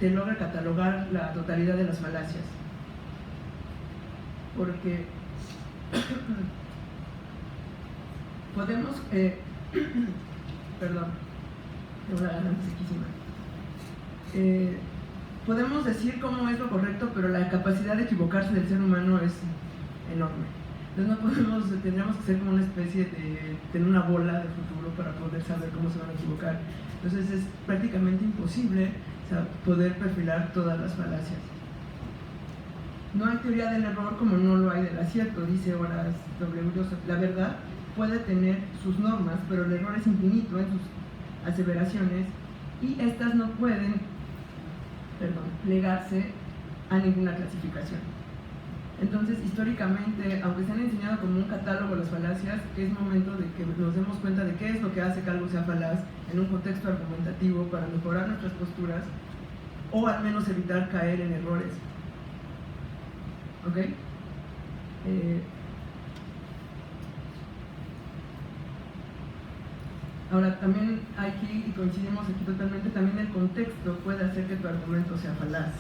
te logre catalogar la totalidad de las falacias. Porque podemos, perdón, tengo una garganta sequísima. Podemos decir cómo es lo correcto, pero la capacidad de equivocarse del ser humano es enorme. Entonces tendríamos que ser como una especie de tener una bola de futuro para poder saber cómo se van a equivocar. Entonces es prácticamente imposible, o sea, poder perfilar todas las falacias. No hay teoría del error como no lo hay del acierto, dice Horace W. Joseph. La verdad puede tener sus normas, pero el error es infinito en sus aseveraciones y estas no pueden, plegarse a ninguna clasificación. Entonces, históricamente, aunque se han enseñado como un catálogo las falacias, es momento de que nos demos cuenta de qué es lo que hace que algo sea falaz en un contexto argumentativo para mejorar nuestras posturas o al menos evitar caer en errores. ¿Ok? Ahora, también aquí, y coincidimos aquí totalmente, también el contexto puede hacer que tu argumento sea falaz.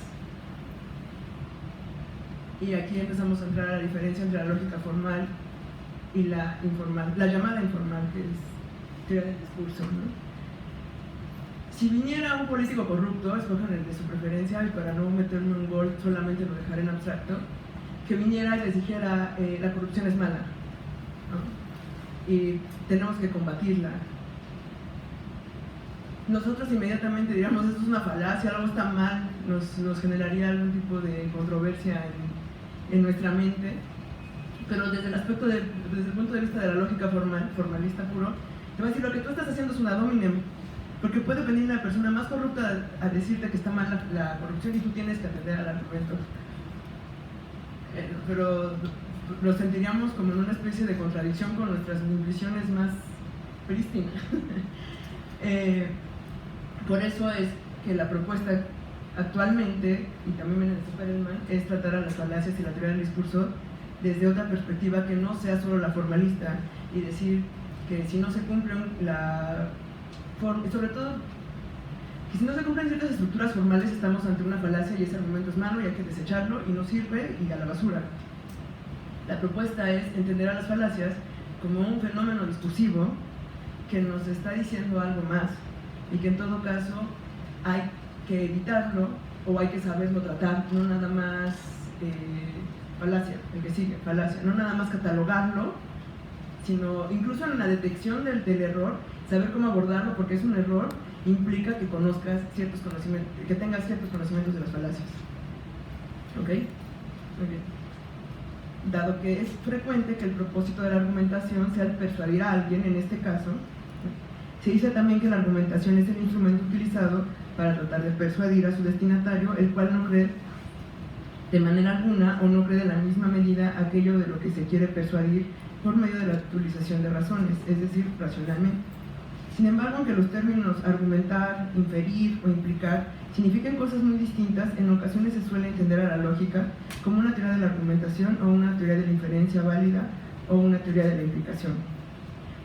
Y aquí empezamos a entrar a la diferencia entre la lógica formal y la informal, la llamada informal, que es teoría del discurso, ¿no? Si viniera un político corrupto, escojan el de su preferencia, y para no meterme un gol solamente lo dejaré en abstracto, que viniera y les dijera la corrupción es mala, ¿no? Y tenemos que combatirla. nosotros inmediatamente diríamos esto es una falacia, algo está mal, nos generaría algún tipo de controversia en nuestra mente, pero desde el punto de vista de la lógica formalista puro, te va a decir lo que tú estás haciendo es una dominem, porque puede venir la persona más corrupta a decirte que está mal la corrupción y tú tienes que atender al argumento. Pero lo sentiríamos como en una especie de contradicción con nuestras intuiciones más prístinas. Por eso es que la propuesta actualmente, y también en el Perelman, es tratar a las falacias y la teoría del discurso desde otra perspectiva que no sea solo la formalista, y decir que si no se cumplen sobre todo que si no se cumplen ciertas estructuras formales estamos ante una falacia y ese argumento es malo y hay que desecharlo y no sirve y a la basura. La propuesta es entender a las falacias como un fenómeno discursivo que nos está diciendo algo más y que en todo caso hay que evitarlo o hay que saberlo tratar, no nada más falacia, el que sigue, falacia, no nada más catalogarlo, sino incluso en la detección del error, saber cómo abordarlo, porque es un error, implica que conozcas ciertos conocimientos, que tengas ciertos conocimientos de las falacias. ¿Ok? Muy bien. Dado que es frecuente que el propósito de la argumentación sea el persuadir a alguien, en este caso, se dice también que la argumentación es el instrumento utilizado para tratar de persuadir a su destinatario, el cual no cree de manera alguna o no cree de la misma medida aquello de lo que se quiere persuadir por medio de la utilización de razones, es decir, racionalmente. Sin embargo, aunque los términos argumentar, inferir o implicar significan cosas muy distintas, en ocasiones se suele entender a la lógica como una teoría de la argumentación o una teoría de la inferencia válida o una teoría de la implicación.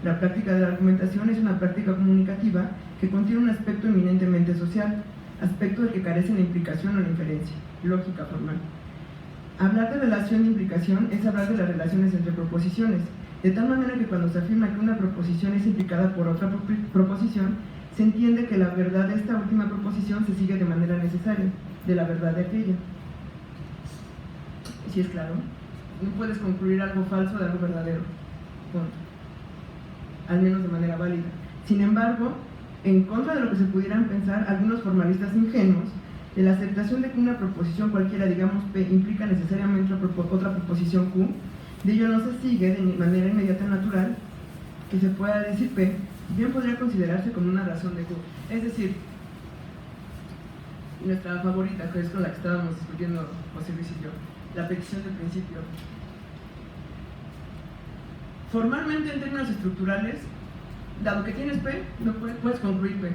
La práctica de la argumentación es una práctica comunicativa que contiene un aspecto eminentemente social, aspecto del que carece la implicación o la inferencia, lógica formal. Hablar de relación de implicación es hablar de las relaciones entre proposiciones, de tal manera que cuando se afirma que una proposición es implicada por otra proposición, se entiende que la verdad de esta última proposición se sigue de manera necesaria de la verdad de aquella. ¿Sí es claro? No puedes concluir algo falso de algo verdadero, punto. Al menos de manera válida. Sin embargo, en contra de lo que se pudieran pensar algunos formalistas ingenuos, de la aceptación de que una proposición cualquiera, digamos P, implica necesariamente otra proposición Q, de ello no se sigue de manera inmediata natural que se pueda decir P, bien podría considerarse como una razón de Q. Es decir, nuestra favorita, que es con la que estábamos discutiendo José Luis y yo, la petición de principio. Formalmente, en términos estructurales, dado que tienes P, no puedes concluir P.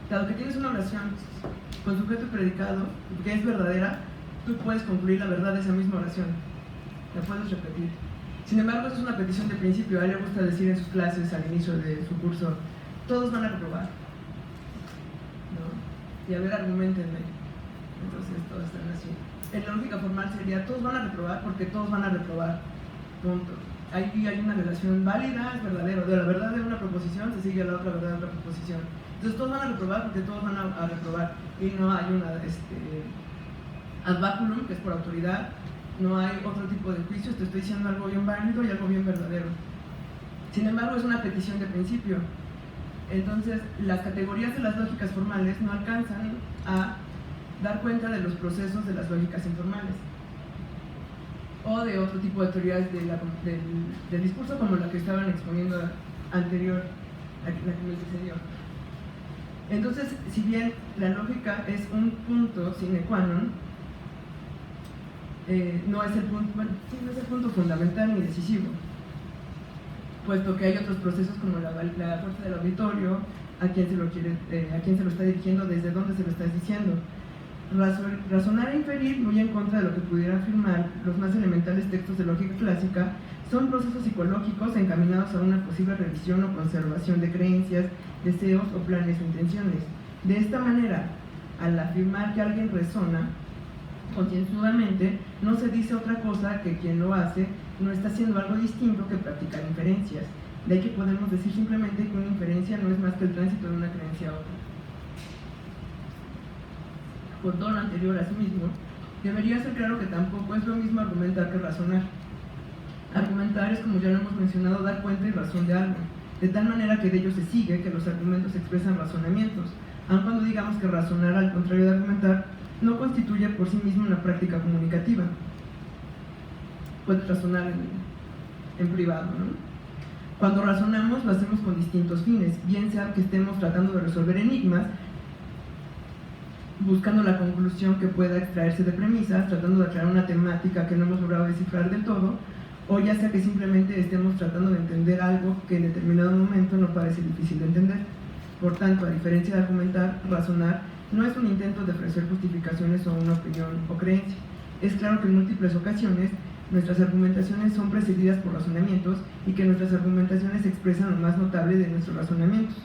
Dado que tienes una oración con sujeto y predicado, que es verdadera, tú puedes concluir la verdad de esa misma oración. La puedes repetir. Sin embargo, eso es una petición de principio. A él le gusta decir en sus clases, al inicio de su curso, todos van a reprobar, ¿no? Y a ver, argumentenme. Entonces, todos están así. En la lógica formal sería, todos van a reprobar porque todos van a reprobar. Punto. Ahí hay una relación válida, es verdadero. De la verdad de una proposición se sigue a la otra verdad de otra proposición. Entonces, todos van a reprobar porque todos van a reprobar. Y no hay una ad baculum, que es por autoridad. No hay otro tipo de juicios, te estoy diciendo algo bien válido y algo bien verdadero. Sin embargo, es una petición de principio. Entonces, las categorías de las lógicas formales no alcanzan a dar cuenta de los procesos de las lógicas informales o de otro tipo de teorías del discurso, como la que estaban exponiendo anterior, la que me precedió. Entonces, si bien la lógica es un punto sine qua non, no es el punto fundamental ni decisivo, puesto que hay otros procesos como la fuerza del auditorio, a quién se lo está dirigiendo, desde dónde se lo estás diciendo. Razonar e inferir, muy en contra de lo que pudieran afirmar los más elementales textos de lógica clásica, son procesos psicológicos encaminados a una posible revisión o conservación de creencias, deseos o planes o intenciones. De esta manera, al afirmar que alguien razona concienzudamente, no se dice otra cosa que quien lo hace no está haciendo algo distinto que practicar inferencias. De ahí que podemos decir simplemente que una inferencia no es más que el tránsito de una creencia a otra. Por todo lo anterior, asimismo, debería ser claro que tampoco es lo mismo argumentar que razonar. Argumentar es, como ya lo hemos mencionado, dar cuenta y razón de algo, de tal manera que de ello se sigue que los argumentos expresan razonamientos. aun cuando digamos que razonar, al contrario de argumentar, no constituye por sí mismo una práctica comunicativa. Puedes razonar en privado, ¿no? Cuando razonamos lo hacemos con distintos fines, bien sea que estemos tratando de resolver enigmas, buscando la conclusión que pueda extraerse de premisas, tratando de aclarar una temática que no hemos logrado descifrar del todo, o ya sea que simplemente estemos tratando de entender algo que en determinado momento no parece difícil de entender. Por tanto, a diferencia de argumentar, razonar no es un intento de ofrecer justificaciones o una opinión o creencia. Es claro que en múltiples ocasiones nuestras argumentaciones son precedidas por razonamientos y que nuestras argumentaciones expresan lo más notable de nuestros razonamientos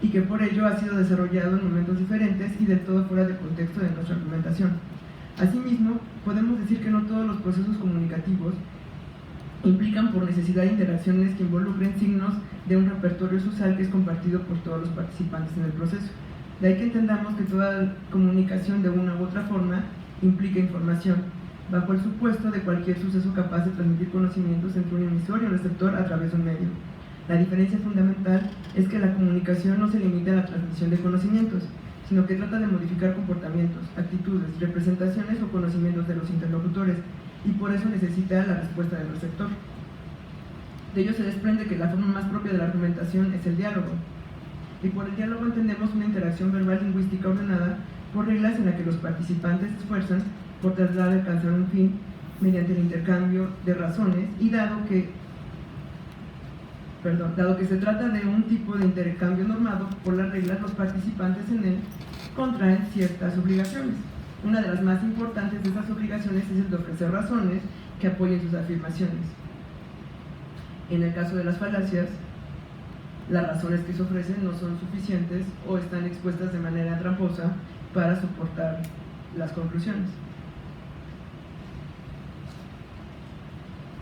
y que por ello ha sido desarrollado en momentos diferentes y del todo fuera del contexto de nuestra argumentación. Asimismo, podemos decir que no todos los procesos comunicativos implican por necesidad interacciones que involucren signos de un repertorio social que es compartido por todos los participantes en el proceso. De ahí que entendamos que toda comunicación de una u otra forma implica información, bajo el supuesto de cualquier suceso capaz de transmitir conocimientos entre un emisor y un receptor a través de un medio. La diferencia fundamental es que la comunicación no se limita a la transmisión de conocimientos, sino que trata de modificar comportamientos, actitudes, representaciones o conocimientos de los interlocutores, y por eso necesita la respuesta del receptor. De ello se desprende que la forma más propia de la argumentación es el diálogo, y por el diálogo entendemos una interacción verbal lingüística ordenada por reglas en las que los participantes se esfuerzan por tratar de alcanzar un fin mediante el intercambio de razones, y dado que se trata de un tipo de intercambio normado por las reglas, los participantes en él contraen ciertas obligaciones. Una de las más importantes de esas obligaciones es el de ofrecer razones que apoyen sus afirmaciones. En el caso de las falacias, las razones que se ofrecen no son suficientes o están expuestas de manera tramposa para soportar las conclusiones.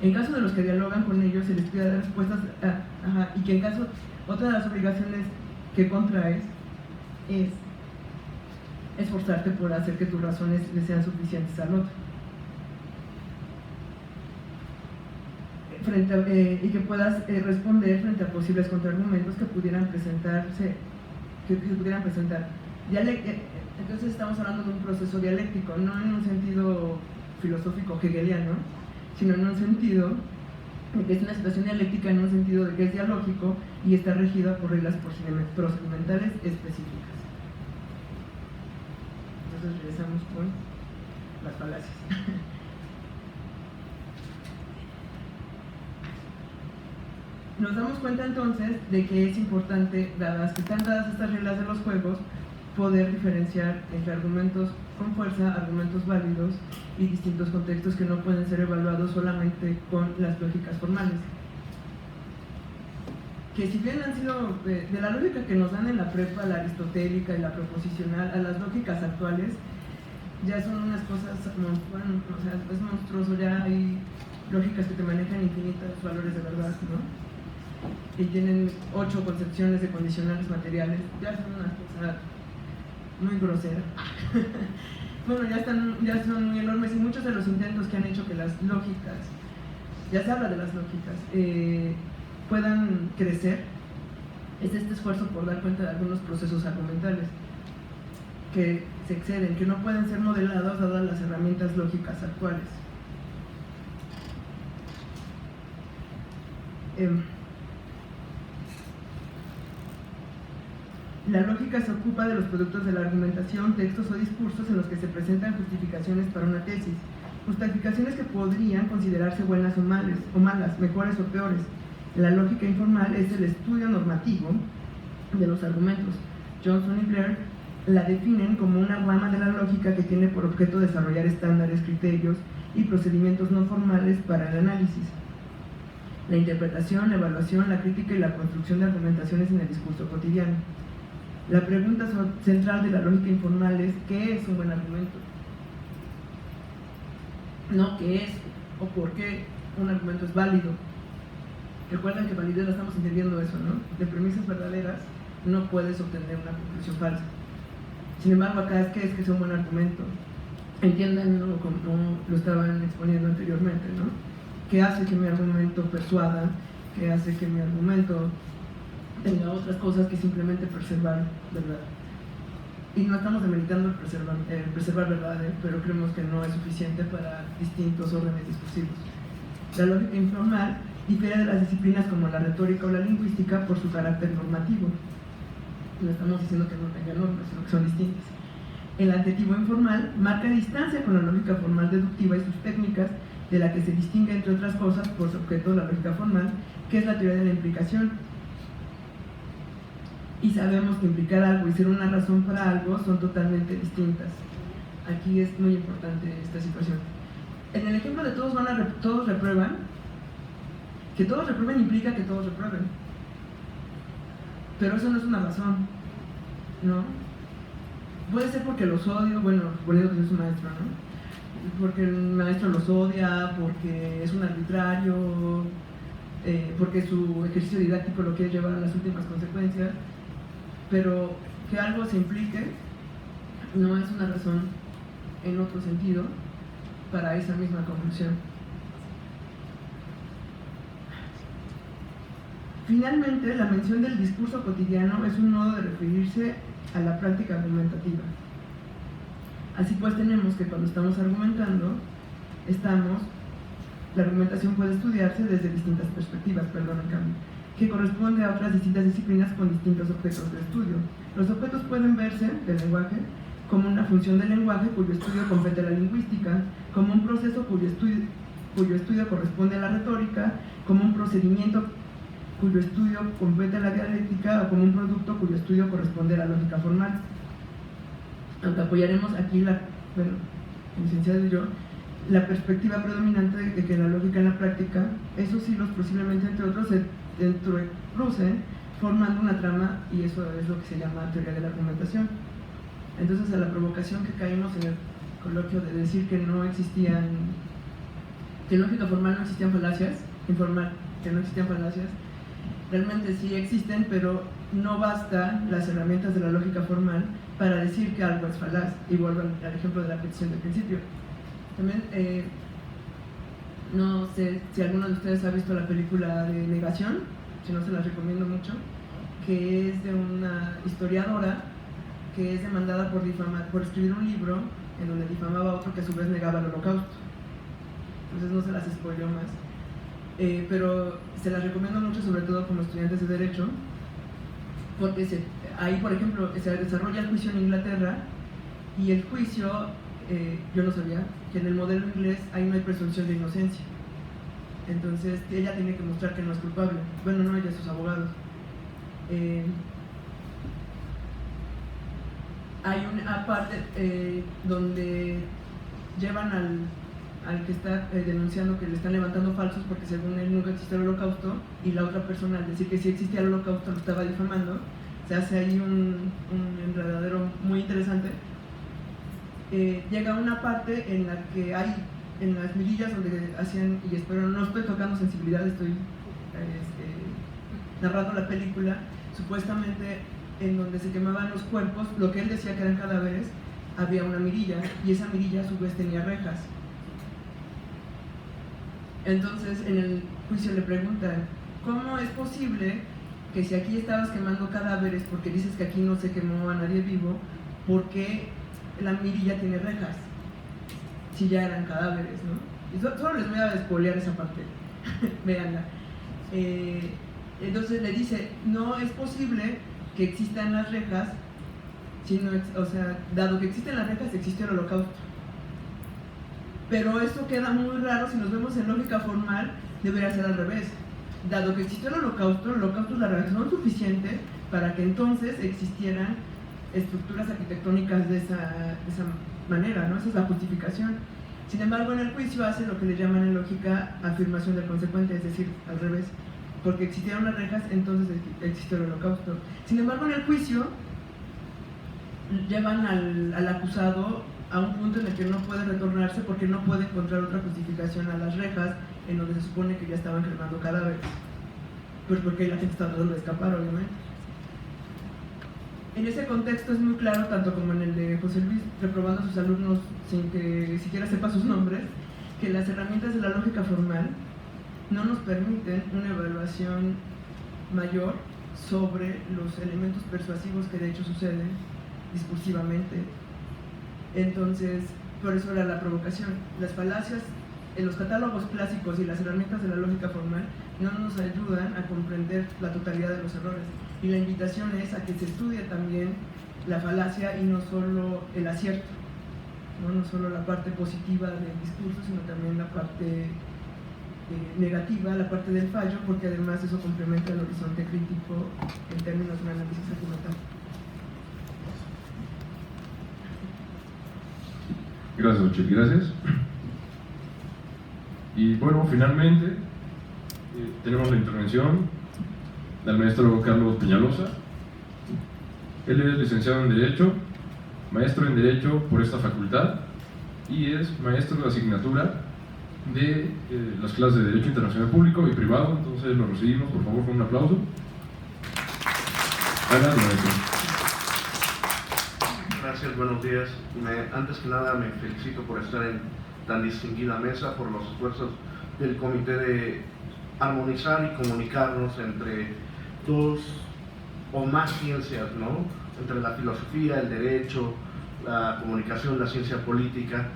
En caso de los que dialogan con ellos, se les pide dar respuestas y que en caso, otra de las obligaciones que contraes es esforzarte por hacer que tus razones le sean suficientes al otro. Y que puedas responder frente a posibles contraargumentos que pudieran presentarse, que se pudieran presentar. Entonces estamos hablando de un proceso dialéctico, no en un sentido filosófico hegeliano, sino en un sentido de que es una situación dialéctica, en un sentido de que es dialógico y está regida por reglas procedimentales específicas. Entonces regresamos con las falacias. Nos damos cuenta entonces de que es importante, dadas que están dadas estas reglas de los juegos, poder diferenciar entre argumentos con fuerza, argumentos válidos y distintos contextos que no pueden ser evaluados solamente con las lógicas formales. Que si bien han sido de la lógica que nos dan en la prepa, la aristotélica y la proposicional, a las lógicas actuales, ya son unas cosas, bueno, o sea, es monstruoso, ya hay lógicas que te manejan infinitos valores de verdad, ¿no? Y tienen 8 concepciones de condicionales materiales, ya son una cosa muy grosera. Bueno, ya son muy enormes, y muchos de los intentos que han hecho que las lógicas, ya se habla de las lógicas, puedan crecer, es este esfuerzo por dar cuenta de algunos procesos argumentales que se exceden, que no pueden ser modelados dadas las herramientas lógicas actuales. La lógica se ocupa de los productos de la argumentación, textos o discursos en los que se presentan justificaciones para una tesis, justificaciones que podrían considerarse buenas o malas, mejores o peores. La lógica informal es el estudio normativo de los argumentos. Johnson y Blair la definen como una rama de la lógica que tiene por objeto desarrollar estándares, criterios y procedimientos no formales para el análisis, la interpretación, la evaluación, la crítica y la construcción de argumentaciones en el discurso cotidiano. La pregunta central de la lógica informal es: ¿qué es un buen argumento? No qué es o por qué un argumento es válido. Recuerden que validez, estamos entendiendo eso, ¿no? De premisas verdaderas no puedes obtener una conclusión falsa. Sin embargo, acá es que sea un buen argumento. Entiendan, ¿no?, como lo estaban exponiendo anteriormente, ¿no? ¿Qué hace que mi argumento persuada? ¿Qué hace que mi argumento tenga otras cosas que simplemente preservar verdad? y no estamos demeritando el preservar verdad, pero creemos que no es suficiente para distintos órdenes discursivos. La lógica informal difiere de las disciplinas como la retórica o la lingüística por su carácter normativo. No estamos diciendo que no tengan normas, sino que son distintas. El adjetivo informal marca distancia con la lógica formal deductiva y sus técnicas, de la que se distingue, entre otras cosas, por su objeto la lógica formal, que es la teoría de la implicación. Y sabemos que implicar algo y ser una razón para algo son totalmente distintas. Aquí es muy importante esta situación. En el ejemplo de todos reprueban, que todos reprueben implica que todos reprueben. Pero eso no es una razón, ¿no? Puede ser porque los odio, bueno, suponiendo que es un maestro, ¿no? Porque el maestro los odia, porque es un arbitrario, porque su ejercicio didáctico lo quiere llevar a las últimas consecuencias, pero que algo se implique no es una razón en otro sentido para esa misma conclusión. Finalmente, la mención del discurso cotidiano es un modo de referirse a la práctica argumentativa. Así pues, tenemos que cuando estamos argumentando, la argumentación puede estudiarse desde distintas perspectivas, en cambio, que corresponde a otras distintas disciplinas con distintos objetos de estudio. Los objetos pueden verse del lenguaje como una función del lenguaje cuyo estudio compete a la lingüística, como un proceso cuyo estudio corresponde a la retórica, como un procedimiento cuyo estudio compete a la dialéctica, o como un producto cuyo estudio corresponde a la lógica formal. Aunque apoyaremos aquí, el licenciado y yo, la perspectiva predominante de que la lógica en la práctica, esos hilos posiblemente entre otros se entrecrucen formando una trama, y eso es lo que se llama teoría de la argumentación. Entonces, a la provocación que caímos en el coloquio de decir que no existían, que en lógica formal no existían falacias, informal, que no existían falacias, realmente sí existen, pero no bastan las herramientas de la lógica formal para decir que algo es falaz. Y vuelvo al ejemplo de la petición del principio. También, no sé si alguno de ustedes ha visto la película de Negación, si no se las recomiendo mucho, que es de una historiadora que es demandada por escribir un libro en donde difamaba a otro que a su vez negaba el Holocausto. Entonces no se las spoileo más. Pero se las recomiendo mucho, sobre todo como estudiantes de Derecho, porque ahí, por ejemplo, se desarrolla el juicio en Inglaterra, y el juicio, yo no sabía que en el modelo inglés ahí no hay presunción de inocencia. Entonces ella tiene que mostrar que no es culpable. Bueno, no ella, sus abogados. Hay una parte donde llevan al que está denunciando que le están levantando falsos porque según él nunca existió el Holocausto, y la otra persona al decir que sí existía el Holocausto lo estaba difamando. Se hace ahí un enredadero muy interesante. Llega una parte en la que hay, en las mirillas donde hacían, y espero no estoy tocando sensibilidad, estoy narrando la película, supuestamente en donde se quemaban los cuerpos, lo que él decía que eran cadáveres, había una mirilla, y esa mirilla a su vez tenía rejas. Entonces en el juicio le preguntan, ¿cómo es posible que si aquí estabas quemando cadáveres, porque dices que aquí no se quemó a nadie vivo, ¿por qué la mirilla tiene rejas? Si ya eran cadáveres, ¿no? Y solo les voy a despolear esa parte, véanla. Entonces le dice, no es posible que existan las rejas, dado que existen las rejas, existió el Holocausto. Pero esto queda muy raro si nos vemos en lógica formal, debería ser al revés. Dado que existió el Holocausto es la razón suficiente para que entonces existieran estructuras arquitectónicas de esa manera, ¿no? Esa es la justificación. Sin embargo, en el juicio hace lo que le llaman en lógica afirmación del consecuente, es decir, al revés. Porque existieron las rejas, entonces existió el Holocausto. Sin embargo, en el juicio llevan al acusado a un punto en el que no puede retornarse porque no puede encontrar otra justificación a las rejas en donde se supone que ya estaban quemando cadáveres. Pues porque la gente está tratando de escapar, obviamente. En ese contexto es muy claro, tanto como en el de José Luis reprobando a sus alumnos sin que siquiera sepa sus nombres, que las herramientas de la lógica formal no nos permiten una evaluación mayor sobre los elementos persuasivos que de hecho suceden discursivamente. Entonces, por eso era la provocación. Las falacias en los catálogos clásicos y las herramientas de la lógica formal no nos ayudan a comprender la totalidad de los errores. Y la invitación es a que se estudie también la falacia y no solo el acierto, no solo la parte positiva del discurso, sino también la parte negativa, la parte del fallo, porque además eso complementa el horizonte crítico en términos de un análisis argumental. Gracias, Ochil, gracias. Y bueno, finalmente tenemos la intervención del maestro Carlos Peñalosa. Él es licenciado en Derecho, maestro en Derecho por esta facultad y es maestro de asignatura de las clases de Derecho Internacional Público y Privado. Entonces lo recibimos, por favor, con un aplauso. Adelante, maestro. Gracias, buenos días. Antes que nada me felicito por estar en tan distinguida mesa, por los esfuerzos del comité de armonizar y comunicarnos entre dos o más ciencias, ¿no? Entre la filosofía, el derecho, la comunicación, la ciencia política,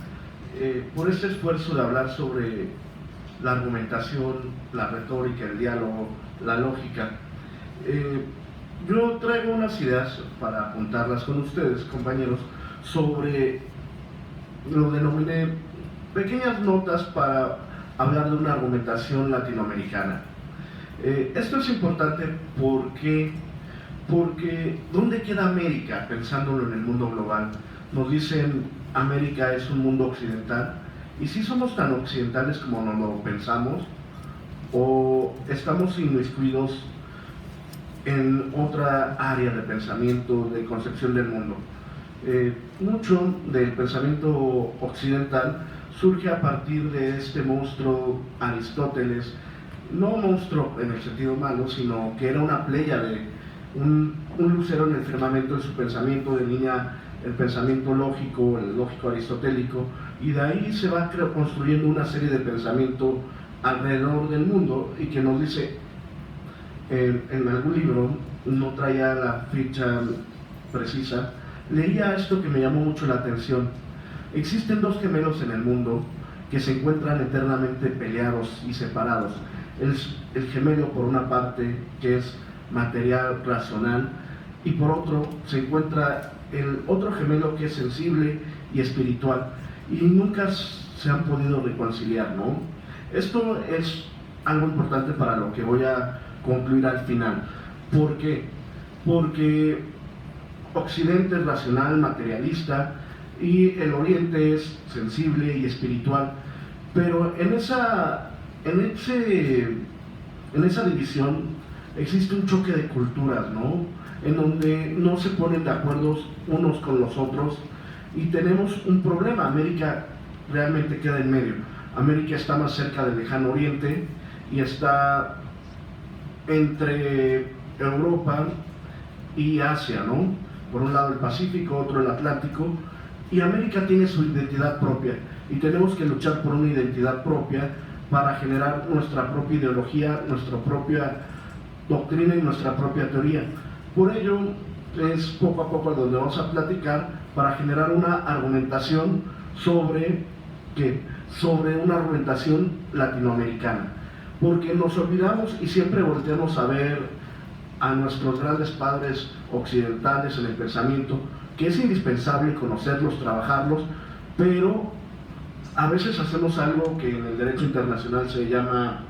por este esfuerzo de hablar sobre la argumentación, la retórica, el diálogo, la lógica. Yo traigo unas ideas para apuntarlas con ustedes, compañeros, sobre, lo denominé pequeñas notas para hablar de una argumentación latinoamericana. Esto es importante porque ¿dónde queda América? Pensándolo en el mundo global. Nos dicen América es un mundo occidental, y si somos tan occidentales como nos lo pensamos, o estamos inmiscuidos en otra área de pensamiento, de concepción del mundo. Mucho del pensamiento occidental surge a partir de este monstruo Aristóteles, no monstruo en el sentido malo, sino que era una pléyade, un lucero en el firmamento de su pensamiento, de línea el pensamiento lógico, el lógico aristotélico, y de ahí se va construyendo una serie de pensamiento alrededor del mundo, y que nos dice, en algún libro, no traía la ficha precisa, leía esto que me llamó mucho la atención. Existen dos gemelos en el mundo que se encuentran eternamente peleados y separados. El gemelo, por una parte, que es material, racional, y por otro se encuentra el otro gemelo que es sensible y espiritual, y nunca se han podido reconciliar, ¿no? Esto es algo importante para lo que voy a concluir al final. ¿Por qué? Porque Occidente es racional, materialista, y el Oriente es sensible y espiritual, pero en esa división existe un choque de culturas, ¿no? En donde no se ponen de acuerdo unos con los otros, y tenemos un problema. América realmente queda en medio. América está más cerca del lejano Oriente y está entre Europa y Asia, ¿no? Por un lado el Pacífico, otro el Atlántico, y América tiene su identidad propia, y tenemos que luchar por una identidad propia para generar nuestra propia ideología, nuestra propia doctrina y nuestra propia teoría. Por ello es poco a poco donde vamos a platicar para generar una argumentación sobre una argumentación latinoamericana, porque nos olvidamos y siempre volteamos a ver a nuestros grandes padres occidentales en el pensamiento, que es indispensable conocerlos, trabajarlos, pero a veces hacemos algo que en el derecho internacional se llama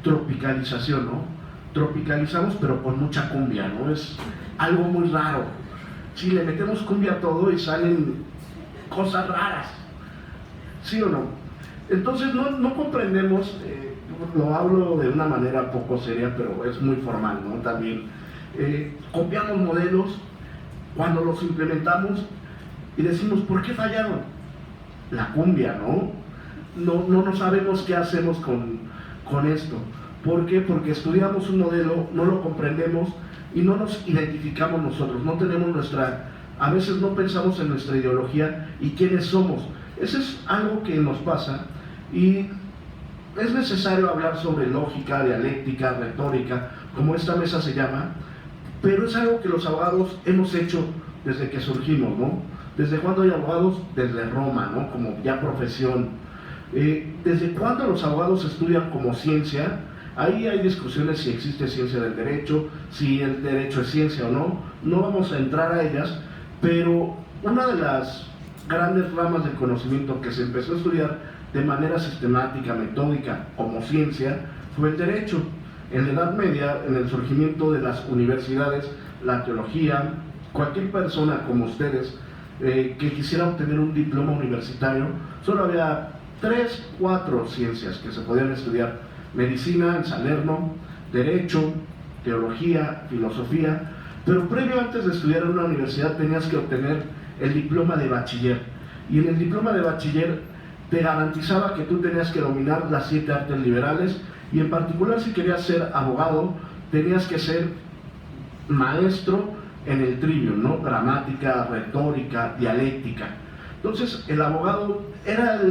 tropicalización, ¿no? Tropicalizamos, pero con mucha cumbia, ¿no? Es algo muy raro. Si le metemos cumbia a todo y salen cosas raras, ¿sí o no? Entonces no comprendemos, lo hablo de una manera poco seria, pero es muy formal, ¿no? También copiamos modelos cuando los implementamos y decimos, ¿por qué fallaron? La cumbia, ¿no? No sabemos qué hacemos con esto. ¿Por qué? Porque estudiamos un modelo, no lo comprendemos y no nos identificamos nosotros, no tenemos a veces no pensamos en nuestra ideología y quiénes somos. Eso es algo que nos pasa, y es necesario hablar sobre lógica, dialéctica, retórica, como esta mesa se llama, pero es algo que los abogados hemos hecho desde que surgimos, ¿no? ¿Desde cuándo hay abogados? Desde Roma, ¿no? Como ya profesión. ¿Desde cuándo los abogados estudian como ciencia? Ahí hay discusiones si existe ciencia del derecho, si el derecho es ciencia o no. No vamos a entrar a ellas, pero una de las grandes ramas del conocimiento que se empezó a estudiar de manera sistemática, metódica, como ciencia, fue el derecho. En la Edad Media, en el surgimiento de las universidades, la teología, cualquier persona como ustedes que quisiera obtener un diploma universitario, solo había 3, 4 ciencias que se podían estudiar: medicina en Salerno, derecho, teología, filosofía. Pero previo, antes de estudiar en una universidad, tenías que obtener el diploma de bachiller, y en el diploma de bachiller te garantizaba que tú tenías que dominar las 7 artes liberales, y en particular, si querías ser abogado, tenías que ser maestro en el trivium, ¿no? Gramática, retórica, dialéctica. Entonces, el abogado era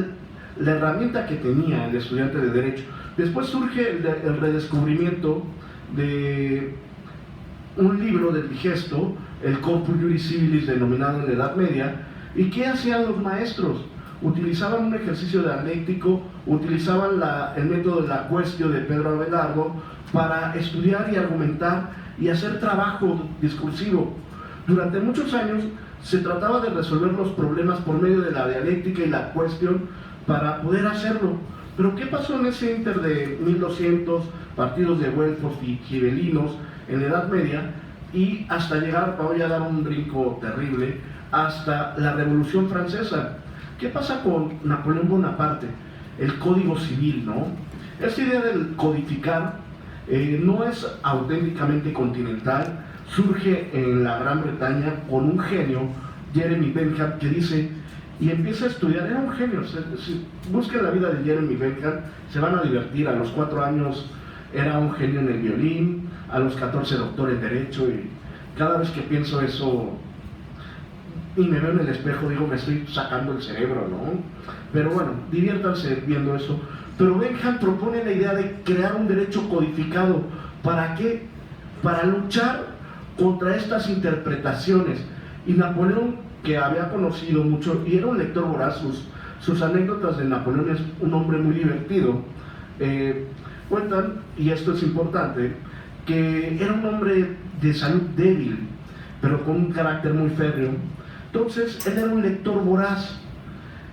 la herramienta que tenía el estudiante de derecho. Después surge el redescubrimiento de un libro del Digesto, el Corpus Juris Civilis, denominado en la Edad Media. ¿Y qué hacían los maestros? Utilizaban un ejercicio dialéctico, utilizaban el método de la quaestio de Pedro Abelardo para estudiar y argumentar y hacer trabajo discursivo. Durante muchos años se trataba de resolver los problemas por medio de la dialéctica y la quaestio para poder hacerlo. Pero ¿qué pasó en ese inter de 1200, partidos de güelfos y gibelinos en la Edad Media, y hasta llegar, voy a dar un brinco terrible, hasta la Revolución Francesa? ¿Qué pasa con Napoleón Bonaparte? El Código Civil, ¿no? Esta idea del codificar no es auténticamente continental, surge en la Gran Bretaña con un genio, Jeremy Bentham, que dice, y empieza a estudiar, era un genio. Busquen la vida de Jeremy Bentham, se van a divertir. A los 4 años era un genio en el violín, a los 14 doctor en Derecho, y cada vez que pienso eso y me veo en el espejo, digo, me estoy sacando el cerebro, ¿no? Pero bueno, diviértanse viendo eso. Pero Bentham propone la idea de crear un derecho codificado. ¿Para qué? Para luchar contra estas interpretaciones. Y Napoleón, que había conocido mucho y era un lector voraz, sus anécdotas de Napoleón, es un hombre muy divertido. Cuentan, y esto es importante, que era un hombre de salud débil, pero con un carácter muy férreo. Entonces, él era un lector voraz,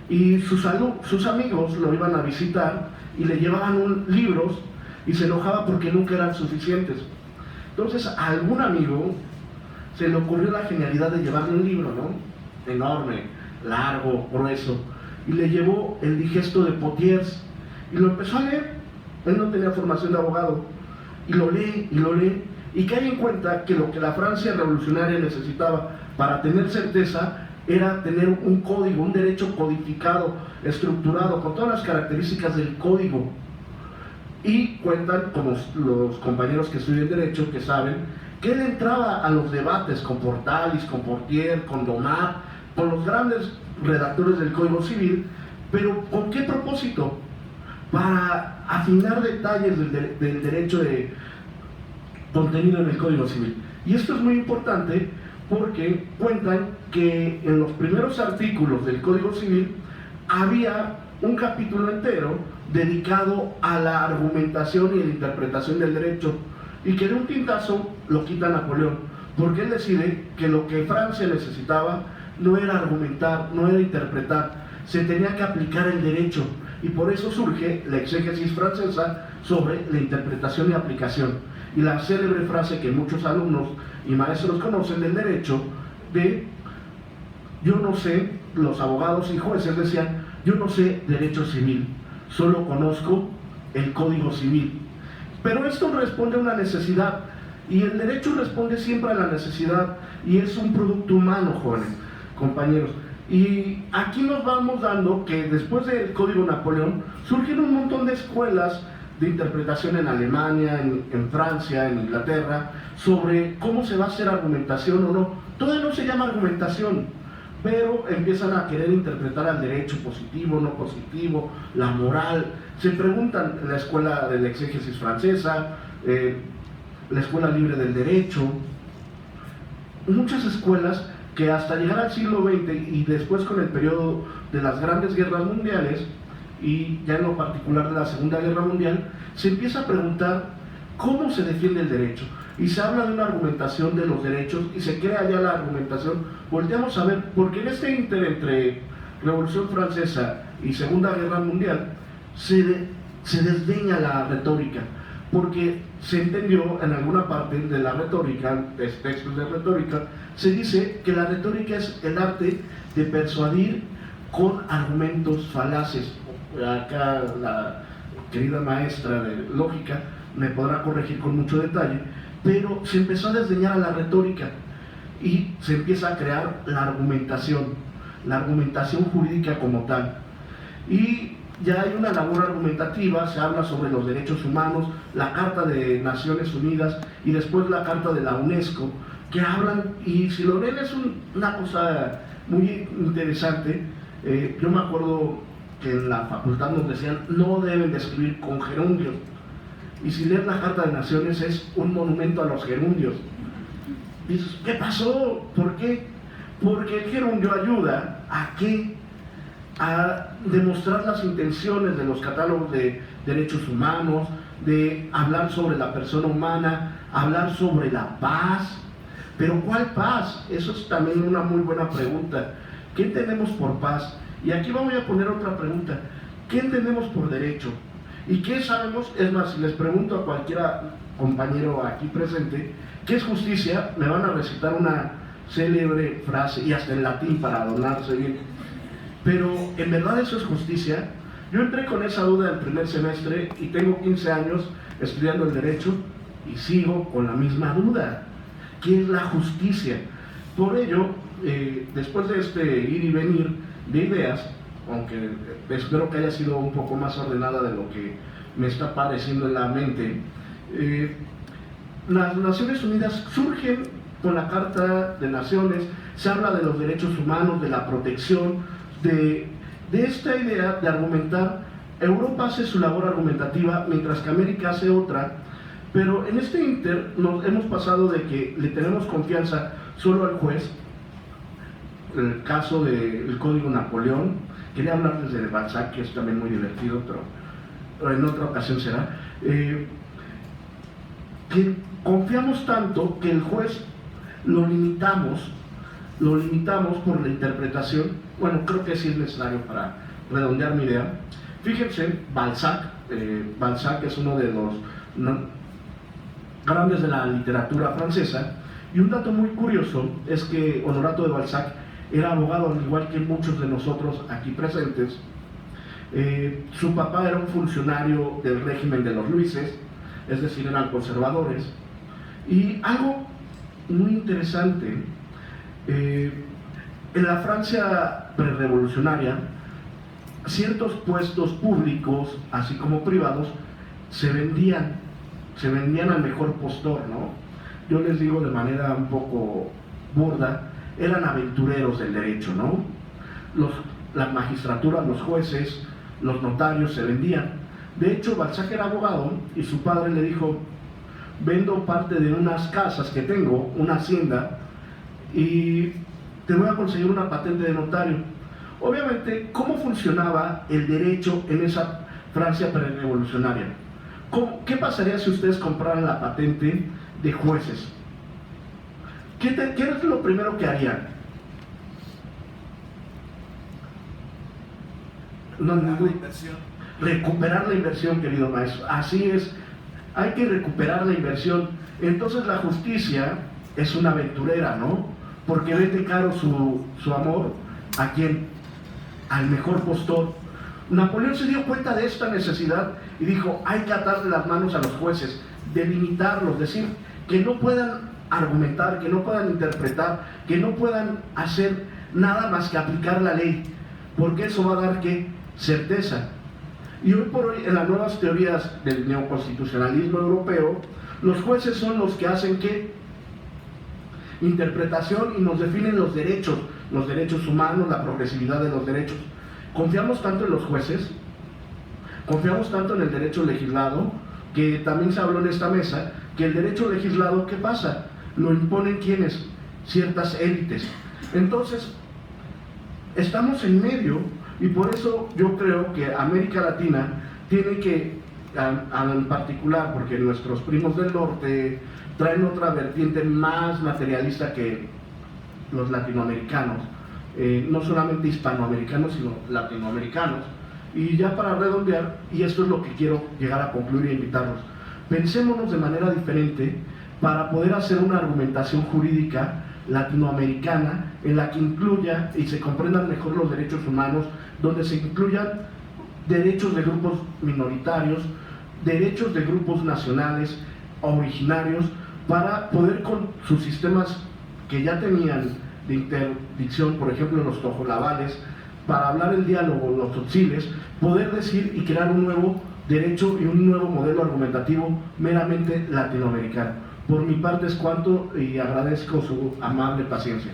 y sus amigos lo iban a visitar y le llevaban libros, y se enojaba porque nunca eran suficientes. Entonces, a algún amigo se le ocurrió la genialidad de llevarle un libro, ¿no? Enorme, largo, grueso, y le llevó el Digesto de Potiers, y lo empezó a leer. Él no tenía formación de abogado, y lo lee, y cae en cuenta que lo que la Francia revolucionaria necesitaba para tener certeza era tener un código, un derecho codificado, estructurado, con todas las características del código. Y cuentan, como los compañeros que estudian Derecho, que saben, que él entraba a los debates con Portalis, con Portier, con Domat, con los grandes redactores del Código Civil, pero ¿con qué propósito? Para afinar detalles del derecho contenido en el Código Civil. Y esto es muy importante porque cuentan que en los primeros artículos del Código Civil había un capítulo entero dedicado a la argumentación y la interpretación del derecho, y que de un tintazo lo quita Napoleón, porque él decide que lo que Francia necesitaba no era argumentar, no era interpretar, se tenía que aplicar el derecho, y por eso surge la exégesis francesa sobre la interpretación y aplicación. Y la célebre frase que muchos alumnos y maestros conocen del derecho, de yo no sé, los abogados y jueces decían, yo no sé derecho civil, solo conozco el Código Civil. Pero esto responde a una necesidad, y el derecho responde siempre a la necesidad, y es un producto humano, jóvenes, compañeros. Y aquí nos vamos dando que después del Código Napoleón surgieron un montón de escuelas de interpretación en Alemania, en Francia, en Inglaterra, sobre cómo se va a hacer argumentación o no. Todavía no se llama argumentación, pero empiezan a querer interpretar al derecho positivo, no positivo, la moral. Se preguntan en la escuela de la exégesis francesa, la escuela libre del derecho, muchas escuelas que hasta llegar al siglo XX y después con el periodo de las grandes guerras mundiales, y ya en lo particular de la Segunda Guerra Mundial, se empieza a preguntar cómo se defiende el derecho. Y se habla de una argumentación de los derechos y se crea ya la argumentación. Volteamos a ver, porque en este ínter entre Revolución Francesa y Segunda Guerra Mundial se desdeña la retórica, porque se entendió en alguna parte de la retórica, de textos de retórica, se dice que la retórica es el arte de persuadir con argumentos falaces. Acá la querida maestra de lógica me podrá corregir con mucho detalle, pero se empezó a desdeñar a la retórica y se empieza a crear la argumentación jurídica como tal. Y ya hay una labor argumentativa, se habla sobre los derechos humanos, la Carta de Naciones Unidas y después la Carta de la UNESCO, que hablan, y si lo leen es una cosa muy interesante. Yo me acuerdo que en la facultad nos decían no deben de escribir con gerundios, y si lees la Carta de Naciones es un monumento a los gerundios. Y dices, ¿qué pasó? ¿Por qué? Porque el gerundio ayuda a ¿qué? A demostrar las intenciones de los catálogos de derechos humanos, de hablar sobre la persona humana, hablar sobre la paz. Pero ¿cuál paz? Eso es también una muy buena pregunta. ¿Qué entendemos por paz? Y aquí voy a poner otra pregunta. ¿Qué entendemos por derecho? ¿Y qué sabemos? Es más, si les pregunto a cualquiera compañero aquí presente, ¿qué es justicia? Me van a recitar una célebre frase, y hasta en latín para adornarse bien. Pero, ¿en verdad eso es justicia? Yo entré con esa duda el primer semestre y tengo 15 años estudiando el derecho y sigo con la misma duda. ¿Qué es la justicia? Por ello, después de este ir y venir de ideas, aunque espero que haya sido un poco más ordenada de lo que me está pareciendo en la mente, las Naciones Unidas surgen con la Carta de Naciones, se habla de los derechos humanos, de la protección, de esta idea de argumentar. Europa hace su labor argumentativa, mientras que América hace otra, pero en este ínter nos hemos pasado de que le tenemos confianza solo al juez. El caso del Código Napoleón, quería hablarles de Balzac, que es también muy divertido, pero en otra ocasión será, que confiamos tanto que el juez lo limitamos por la interpretación. Bueno, creo que sí es necesario para redondear mi idea. Fíjense, Balzac es uno de los grandes de la literatura francesa, y un dato muy curioso es que Honorato de Balzac era abogado, al igual que muchos de nosotros aquí presentes. Su papá era un funcionario del régimen de los Luises, es decir, eran conservadores. Y algo muy interesante, en la Francia prerevolucionaria, ciertos puestos públicos, así como privados, se vendían al mejor postor, ¿no? Yo les digo de manera un poco burda, eran aventureros del derecho, ¿no? La magistratura, los jueces, los notarios se vendían. De hecho, Balzac era abogado y su padre le dijo, vendo parte de unas casas que tengo, una hacienda, y te voy a conseguir una patente de notario. Obviamente, ¿cómo funcionaba el derecho en esa Francia prerevolucionaria? ¿Qué pasaría si ustedes compraran la patente de jueces? ¿Qué es lo primero que harían? Recuperar la inversión, querido maestro. Así es, hay que recuperar la inversión. Entonces la justicia es una aventurera, ¿no? Porque vende caro su amor. ¿A quién? Al mejor postor. Napoleón se dio cuenta de esta necesidad y dijo, hay que atarle las manos a los jueces, delimitarlos, decir que no puedan argumentar, que no puedan interpretar, que no puedan hacer nada más que aplicar la ley, porque eso va a dar ¿qué? Certeza. Y hoy por hoy, en las nuevas teorías del neoconstitucionalismo europeo, los jueces son los que hacen ¿qué? Interpretación, y nos definen los derechos humanos, la progresividad de los derechos. Confiamos tanto en los jueces, confiamos tanto en el derecho legislado, que también se habló en esta mesa, que el derecho legislado, ¿qué pasa? Lo imponen ¿quiénes? Ciertas élites. Entonces, estamos en medio y por eso yo creo que América Latina tiene que, en particular, porque nuestros primos del norte traen otra vertiente más materialista que los latinoamericanos, no solamente hispanoamericanos, sino latinoamericanos. Y ya para redondear, y esto es lo que quiero llegar a concluir e invitarlos, pensémonos de manera diferente para poder hacer una argumentación jurídica latinoamericana en la que incluya y se comprendan mejor los derechos humanos, donde se incluyan derechos de grupos minoritarios, derechos de grupos nacionales originarios, para poder con sus sistemas que ya tenían de interdicción, por ejemplo los tojolabales, para hablar el diálogo, los tzotziles, poder decir y crear un nuevo derecho y un nuevo modelo argumentativo meramente latinoamericano. Por mi parte es cuanto y agradezco su amable paciencia.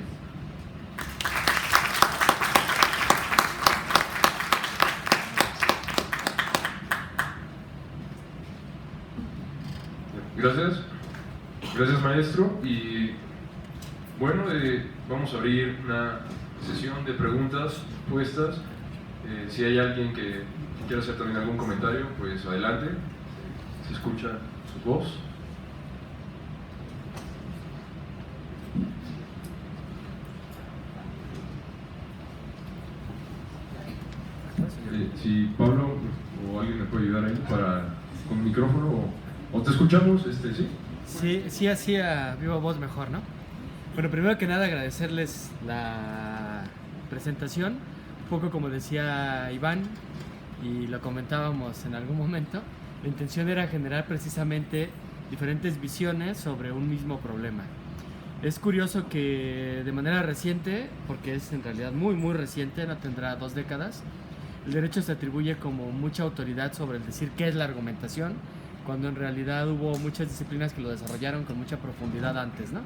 Gracias maestro. Y bueno, vamos a abrir una sesión de preguntas, respuestas. Si hay alguien que quiera hacer también algún comentario, pues adelante. Se escucha su voz. Si Pablo o alguien me puede ayudar ahí con micrófono o te escuchamos, ¿sí? Sí, así a viva voz mejor, ¿no? Bueno, primero que nada agradecerles la presentación, un poco como decía Iván y lo comentábamos en algún momento, la intención era generar precisamente diferentes visiones sobre un mismo problema. Es curioso que de manera reciente, porque es en realidad muy reciente, no tendrá 2 décadas, el derecho se atribuye como mucha autoridad sobre el decir qué es la argumentación, cuando en realidad hubo muchas disciplinas que lo desarrollaron con mucha profundidad antes, ¿no?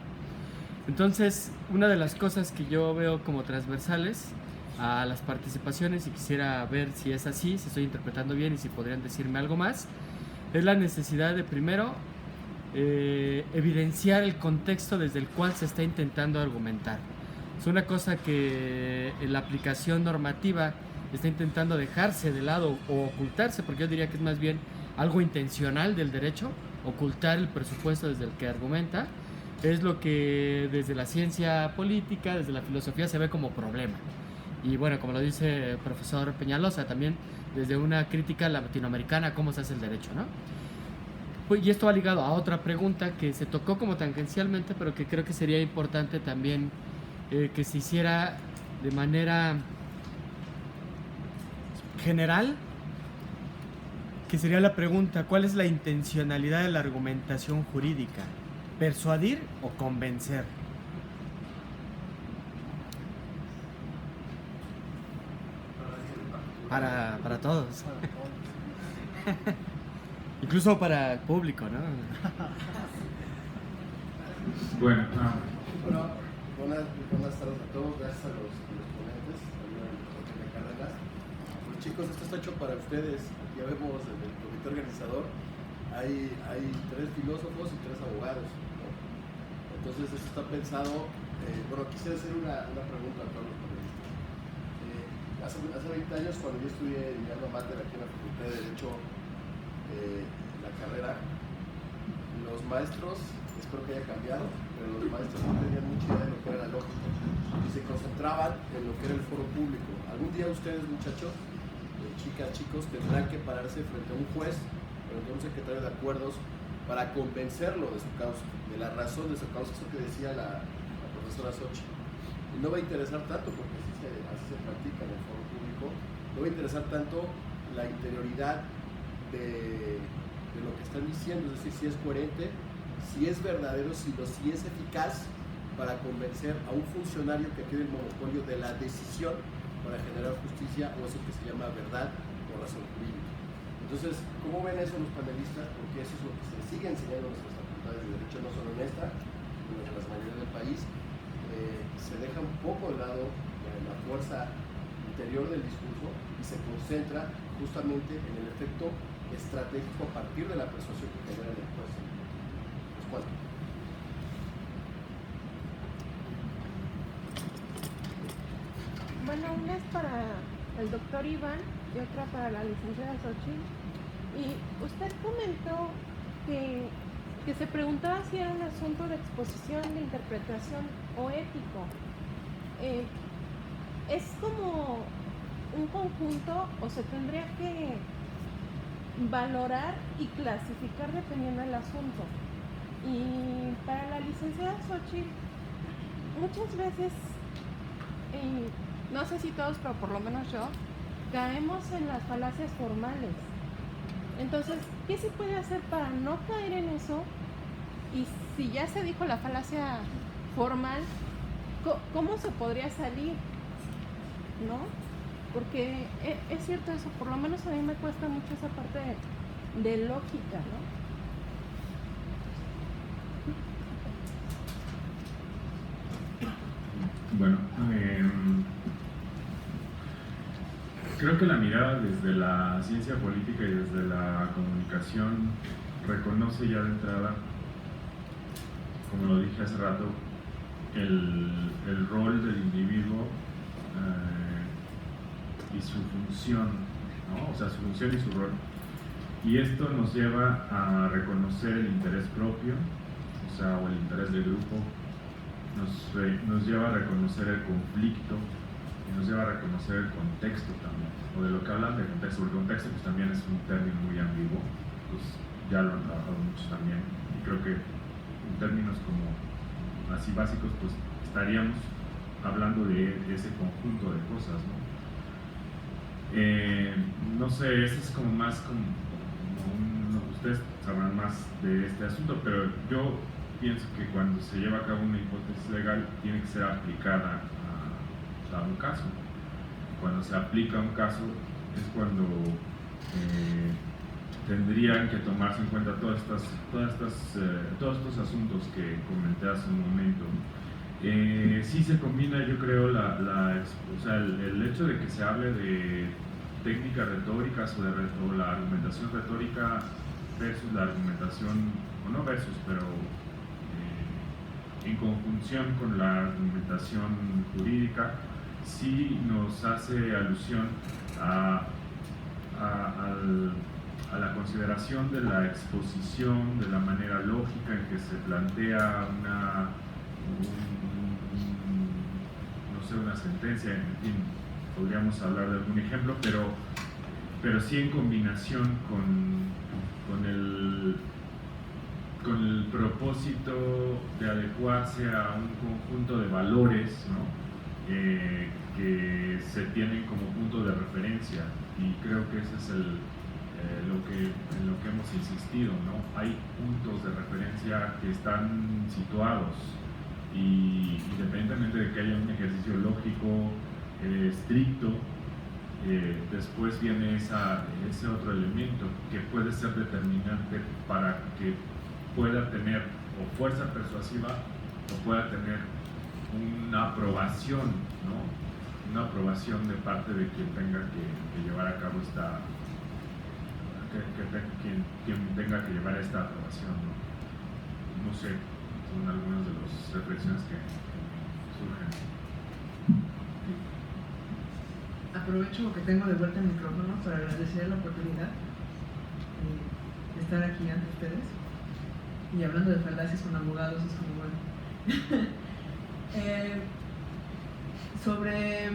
Entonces, una de las cosas que yo veo como transversales a las participaciones, y quisiera ver si es así, si estoy interpretando bien y si podrían decirme algo más, es la necesidad de primero evidenciar el contexto desde el cual se está intentando argumentar. Es una cosa que en la aplicación normativa está intentando dejarse de lado o ocultarse, porque yo diría que es más bien algo intencional del derecho, ocultar el presupuesto desde el que argumenta, es lo que desde la ciencia política, desde la filosofía se ve como problema. Y bueno, como lo dice el profesor Peñalosa, también desde una crítica latinoamericana a cómo se hace el derecho, ¿no? Y esto va ligado a otra pregunta que se tocó como tangencialmente, pero que creo que sería importante también que se hiciera de manera general, que sería la pregunta: ¿cuál es la intencionalidad de la argumentación jurídica? ¿Persuadir o convencer? Para todos. Incluso para el público, ¿no? Bueno, buenas tardes a todos, gracias a los ponentes, a Cárdenas. Pues chicos, esto está hecho para ustedes. Ya vemos en el comité organizador hay 3 filósofos y 3 abogados, ¿no? Entonces esto está pensado. Bueno, quisiera hacer una pregunta a todos los panelistas. Hace 20 años, cuando yo estudié mi alma mater aquí en la Facultad de Derecho, la carrera, los maestros, espero que haya cambiado, pero los maestros no tenían mucha idea de lo que era la lógica y se concentraban en lo que era el foro público. Algún día ustedes, muchachos, chicas, chicos, tendrán que pararse frente a un juez, frente a un secretario de acuerdos, para convencerlo de su causa, de la razón de su causa, eso que decía la profesora Xochitl. Y no va a interesar tanto, porque así se practica en el foro público, no va a interesar tanto la interioridad de lo que están diciendo, es decir, si es coherente, si es verdadero, si es eficaz para convencer a un funcionario que tiene el monopolio de la decisión para generar justicia, o eso que se llama verdad o razón jurídica. Entonces, ¿cómo ven eso los panelistas? Porque eso es lo que se sigue enseñando en nuestras facultades de Derecho, no solo en esta, sino en las mayorías del país. Se deja un poco de lado la fuerza interior del discurso y se concentra justamente en el efecto estratégico a partir de la persuasión que genera el juez. ¿Cuánto? Bueno, una es para el doctor Iván y otra para la licenciada Xochitl. Y usted comentó que se preguntaba si era un asunto de exposición, de interpretación o ético. ¿Es como un conjunto o se tendría que valorar y clasificar dependiendo del asunto? Y para la licenciada Xochitl, muchas veces, no sé si todos, pero por lo menos yo, caemos en las falacias formales. Entonces, ¿qué se puede hacer para no caer en eso? Y si ya se dijo la falacia formal, ¿cómo se podría salir? ¿No? Porque es cierto eso, por lo menos a mí me cuesta mucho esa parte de lógica, ¿no? Bueno, creo que la mirada desde la ciencia política y desde la comunicación reconoce ya de entrada, como lo dije hace rato, el rol del individuo y su función, ¿no? O sea, su función y su rol. Y esto nos lleva a reconocer el interés propio, o sea, o el interés del grupo, nos lleva a reconocer el conflicto y nos lleva a reconocer el contexto también, o de lo que hablan de contexto. El contexto pues también es un término muy ambiguo, pues ya lo han trabajado muchos también, y creo que en términos como así básicos pues estaríamos hablando de ese conjunto de cosas, ¿no? No sé, ese es como más ustedes sabrán más de este asunto, pero yo pienso que cuando se lleva a cabo una hipótesis legal tiene que ser aplicada a un caso. Cuando se aplica a un caso es cuando tendrían que tomarse en cuenta todos estos asuntos que comenté hace un momento. Sí se combina, yo creo, o sea, el hecho de que se hable de técnicas retóricas o la argumentación retórica versus la argumentación, o no versus, pero en conjunción con la argumentación jurídica, sí nos hace alusión a la consideración de la exposición, de la manera lógica en que se plantea una sentencia, en fin, podríamos hablar de algún ejemplo, pero sí en combinación con el propósito de adecuarse a un conjunto de valores, ¿no? Que se tienen como punto de referencia, y creo que ese es en lo que hemos insistido, ¿no? Hay puntos de referencia que están situados, y independientemente de que haya un ejercicio lógico estricto, después viene ese otro elemento que puede ser determinante para que pueda tener o fuerza persuasiva o pueda tener una aprobación, ¿no? Una aprobación de parte de quien tenga que llevar a cabo quien tenga que llevar esta aprobación, ¿no? No sé, son algunas de las reflexiones que surgen. Aprovecho que tengo de vuelta el micrófono para agradecer la oportunidad de estar aquí ante ustedes. Y hablando de falacias con abogados es como bueno. Sobre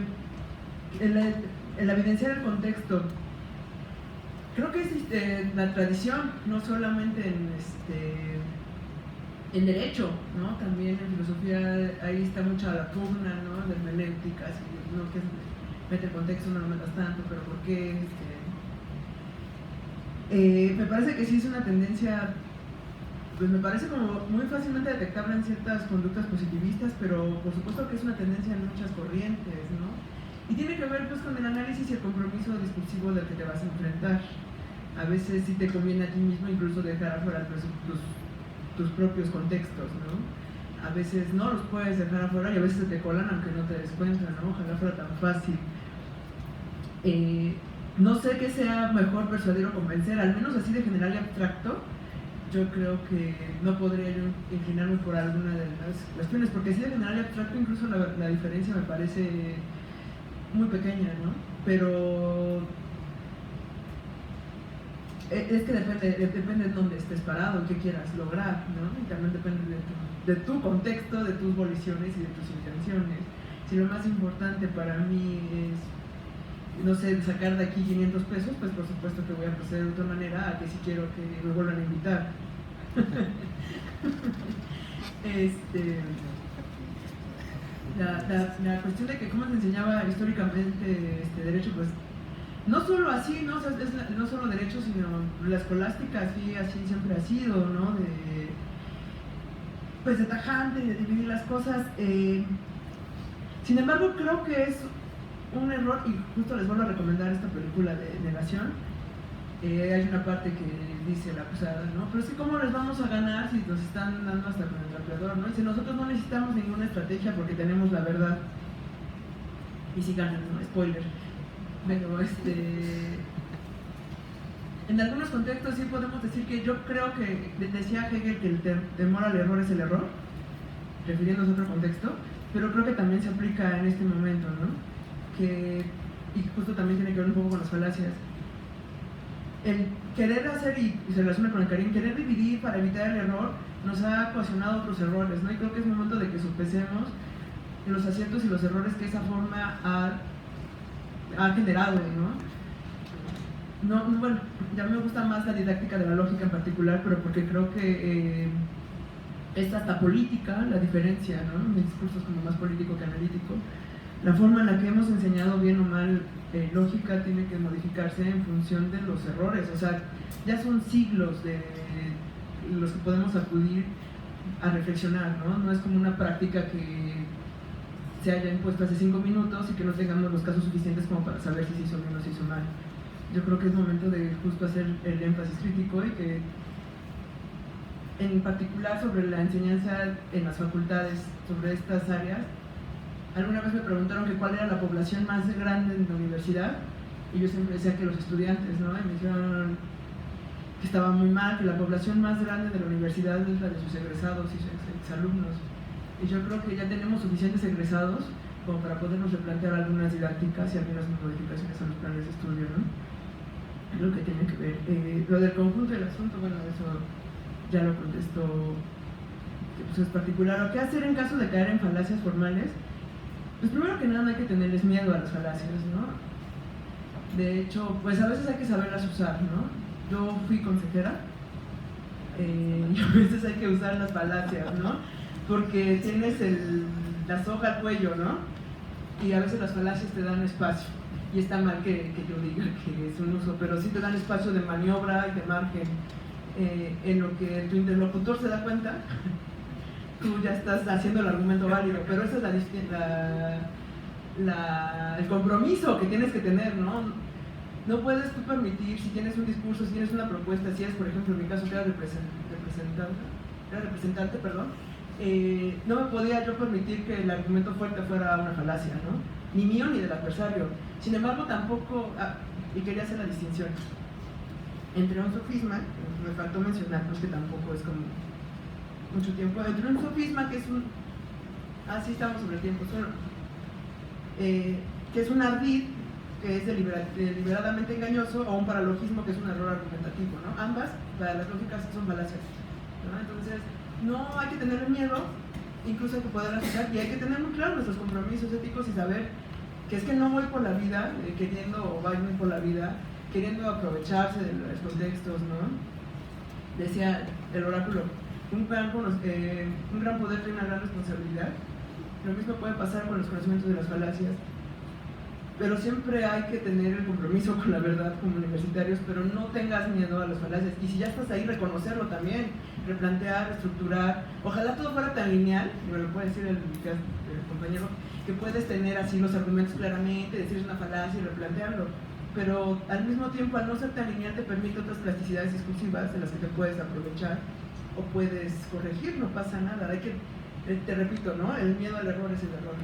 el evidenciar el contexto, creo que es la tradición, no solamente en derecho, ¿no? También en filosofía ahí está mucha la pugna, ¿no? De hermenéuticas, no que mete el contexto, no lo metas tanto, pero ¿por qué? Me parece que sí es una tendencia, pues me parece como muy fácilmente detectable en ciertas conductas positivistas, pero por supuesto que es una tendencia en muchas corrientes, ¿no? Y tiene que ver pues con el análisis y el compromiso discursivo del que te vas a enfrentar. A veces sí te conviene a ti mismo incluso dejar afuera tus propios contextos, ¿no? A veces no los puedes dejar afuera y a veces se te colan aunque no te des cuenta, ¿no? Ojalá fuera tan fácil. No sé qué sea mejor persuadir o convencer, al menos así de general y abstracto. Yo creo que no podría yo inclinarme por alguna de las cuestiones, porque así de general y abstracto incluso la diferencia me parece muy pequeña, ¿no? Pero es que depende de dónde estés parado, qué quieras lograr, ¿no? Y también depende de tu contexto, de tus voliciones y de tus intenciones. Si lo más importante para mí es, no sé, sacar de aquí 500 pesos, pues por supuesto que voy a proceder de otra manera a que si quiero que me vuelvan a invitar. La cuestión de que cómo se enseñaba históricamente derecho, pues no solo así, ¿no? O sea, no solo derecho, sino la escolástica, así siempre ha sido, ¿no? Pues de tajante, de dividir las cosas. Sin embargo, creo que es un error, y justo les vuelvo a recomendar esta película de Negación. Hay una parte que dice la acusada, ¿no? Pero es que ¿cómo les vamos a ganar si nos están dando hasta con el trapeador, ¿no? Dice, nosotros no necesitamos ninguna estrategia porque tenemos la verdad. Y si ganan, ¿no? Spoiler. Pero en algunos contextos sí podemos decir que yo creo que, decía Hegel que el temor al error es el error, refiriéndose a otro contexto, pero creo que también se aplica en este momento, ¿no? Y justo también tiene que ver un poco con las falacias. El querer hacer, y se relaciona con el Karim, querer dividir para evitar el error nos ha ocasionado otros errores, ¿no? Y creo que es momento de que sopesemos los aciertos y los errores que esa forma ha generado, ¿no? Bueno, ya me gusta más la didáctica de la lógica en particular, pero porque creo que es hasta política la diferencia, ¿no? Mi discurso es como más político que analítico. La forma en la que hemos enseñado bien o mal lógica tiene que modificarse en función de los errores, o sea, ya son siglos de los que podemos acudir a reflexionar, ¿no? No es como una práctica que se haya impuesto hace 5 minutos y que no tengamos los casos suficientes como para saber si se hizo bien o se hizo mal. Yo creo que es momento de justo hacer el énfasis crítico y que en particular sobre la enseñanza en las facultades, sobre estas áreas. Alguna vez me preguntaron que cuál era la población más grande en la universidad y yo siempre decía que los estudiantes, ¿no? Y me dijeron que estaba muy mal, que la población más grande de la universidad es la de sus egresados y sus exalumnos. Y yo creo que ya tenemos suficientes egresados como para podernos replantear algunas didácticas y algunas modificaciones a los planes de estudio, ¿no? Es lo que tiene que ver. Lo del conjunto del asunto, bueno, eso ya lo contestó, que pues es particular. ¿O qué hacer en caso de caer en falacias formales? Pues primero que nada no hay que tenerles miedo a las falacias, ¿no? De hecho, pues a veces hay que saberlas usar, ¿no? Yo fui consejera y a veces hay que usar las falacias, ¿no? Porque tienes la soga al cuello, ¿no? Y a veces las falacias te dan espacio. Y está mal que yo diga que es un uso, pero sí te dan espacio de maniobra y de margen en lo que tu interlocutor se da cuenta. Tú ya estás haciendo el argumento válido, pero ese es el compromiso que tienes que tener, ¿no? No puedes tú permitir, si tienes un discurso, si tienes una propuesta, si eres, por ejemplo, en mi caso, que era representante, no me podía yo permitir que el argumento fuerte fuera una falacia, ¿no? Ni mío ni del adversario. Sin embargo, tampoco, y quería hacer la distinción entre un sofisma, que me faltó mencionar, pues que tampoco es como mucho tiempo, entre un sofisma que es sí estamos sobre el tiempo, solo, que es un ardid, que es deliberadamente engañoso, o un paralogismo, que es un error argumentativo, ¿no? Ambas, para las lógicas, son falacias, ¿no? Entonces, no hay que tener miedo, incluso hay que poder aceptar, y hay que tener muy claro nuestros compromisos éticos y saber que es que no voy por la vida vayan por la vida queriendo aprovecharse de los contextos, ¿no? Decía el oráculo, un gran poder tiene una gran responsabilidad. Lo mismo puede pasar con los conocimientos de las falacias, pero siempre hay que tener el compromiso con la verdad como universitarios, pero no tengas miedo a las falacias, y si ya estás ahí, reconocerlo también, replantear, reestructurar. Ojalá todo fuera tan lineal, me lo puede decir el compañero, que puedes tener así los argumentos claramente, decir es una falacia y replantearlo, pero al mismo tiempo, al no ser tan lineal, te permite otras plasticidades discursivas de las que te puedes aprovechar o puedes corregir, no pasa nada. Hay que, te repito, ¿no? El miedo al error es el error.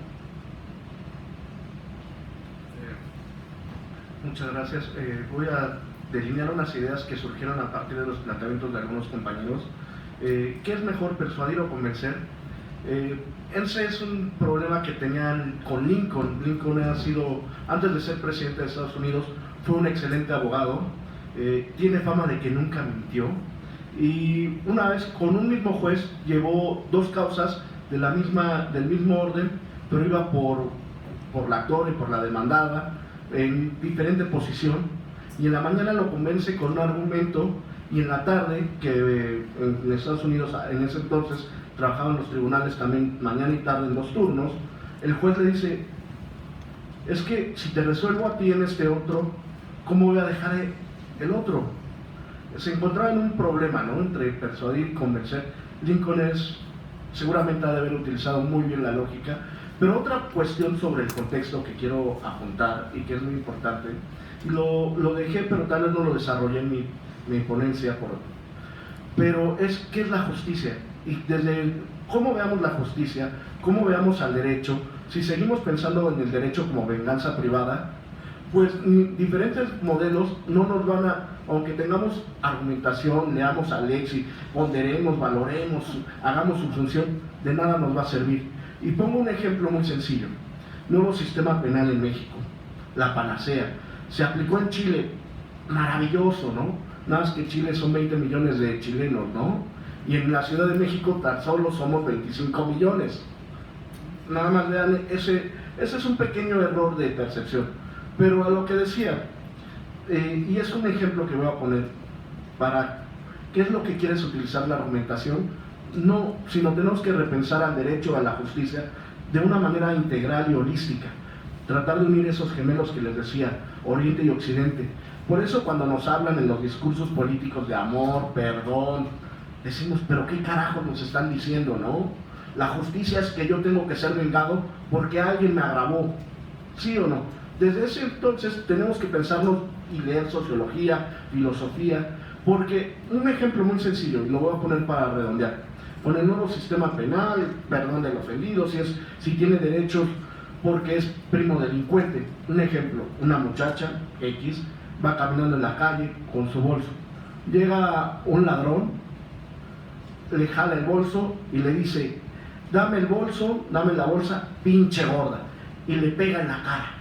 Muchas gracias. Voy a delinear unas ideas que surgieron a partir de los planteamientos de algunos compañeros. ¿Qué es mejor, persuadir o convencer? Ese es un problema que tenían con Lincoln. Lincoln ha sido, antes de ser presidente de Estados Unidos, fue un excelente abogado, tiene fama de que nunca mintió, y una vez con un mismo juez llevó 2 causas del mismo orden, pero iba por la actora y por la demandada en diferente posición, y en la mañana lo convence con un argumento, y en la tarde, que en Estados Unidos en ese entonces trabajaban los tribunales también mañana y tarde en 2 turnos, el juez le dice: es que si te resuelvo a ti en este otro, ¿cómo voy a dejar el otro? Se encontraba en un problema, ¿no?, entre persuadir y convencer. Lincoln seguramente ha de haber utilizado muy bien la lógica, pero otra cuestión sobre el contexto que quiero apuntar y que es muy importante, y lo dejé, pero tal vez no lo desarrollé en mi ponencia, pero es ¿qué es la justicia? Y desde cómo veamos la justicia, cómo veamos al derecho, si seguimos pensando en el derecho como venganza privada, pues diferentes modelos no nos van a, aunque tengamos argumentación, leamos a Lexi, ponderemos, valoremos, hagamos su función, de nada nos va a servir. Y pongo un ejemplo muy sencillo: nuevo sistema penal en México, la panacea, se aplicó en Chile, maravilloso, ¿no? Nada más que Chile son 20 millones de chilenos, ¿no? Y en la Ciudad de México tan solo somos 25 millones. Nada más vean, ese es un pequeño error de percepción. Pero a lo que decía, y es un ejemplo que voy a poner para qué es lo que quieres utilizar la argumentación, no, sino tenemos que repensar al derecho, a la justicia, de una manera integral y holística, tratar de unir esos gemelos que les decía, Oriente y Occidente. Por eso cuando nos hablan en los discursos políticos de amor, perdón, decimos, pero qué carajo nos están diciendo, ¿no? La justicia es que yo tengo que ser vengado porque alguien me agravó, ¿sí o no? Desde ese entonces tenemos que pensarnos y leer sociología, filosofía, porque un ejemplo muy sencillo, y lo voy a poner para redondear, con el nuevo sistema penal, perdón del ofendido, si tiene derechos porque es primo delincuente. Un ejemplo, una muchacha X va caminando en la calle con su bolso, llega un ladrón, le jala el bolso y le dice: dame el bolso, dame la bolsa, pinche gorda, y le pega en la cara.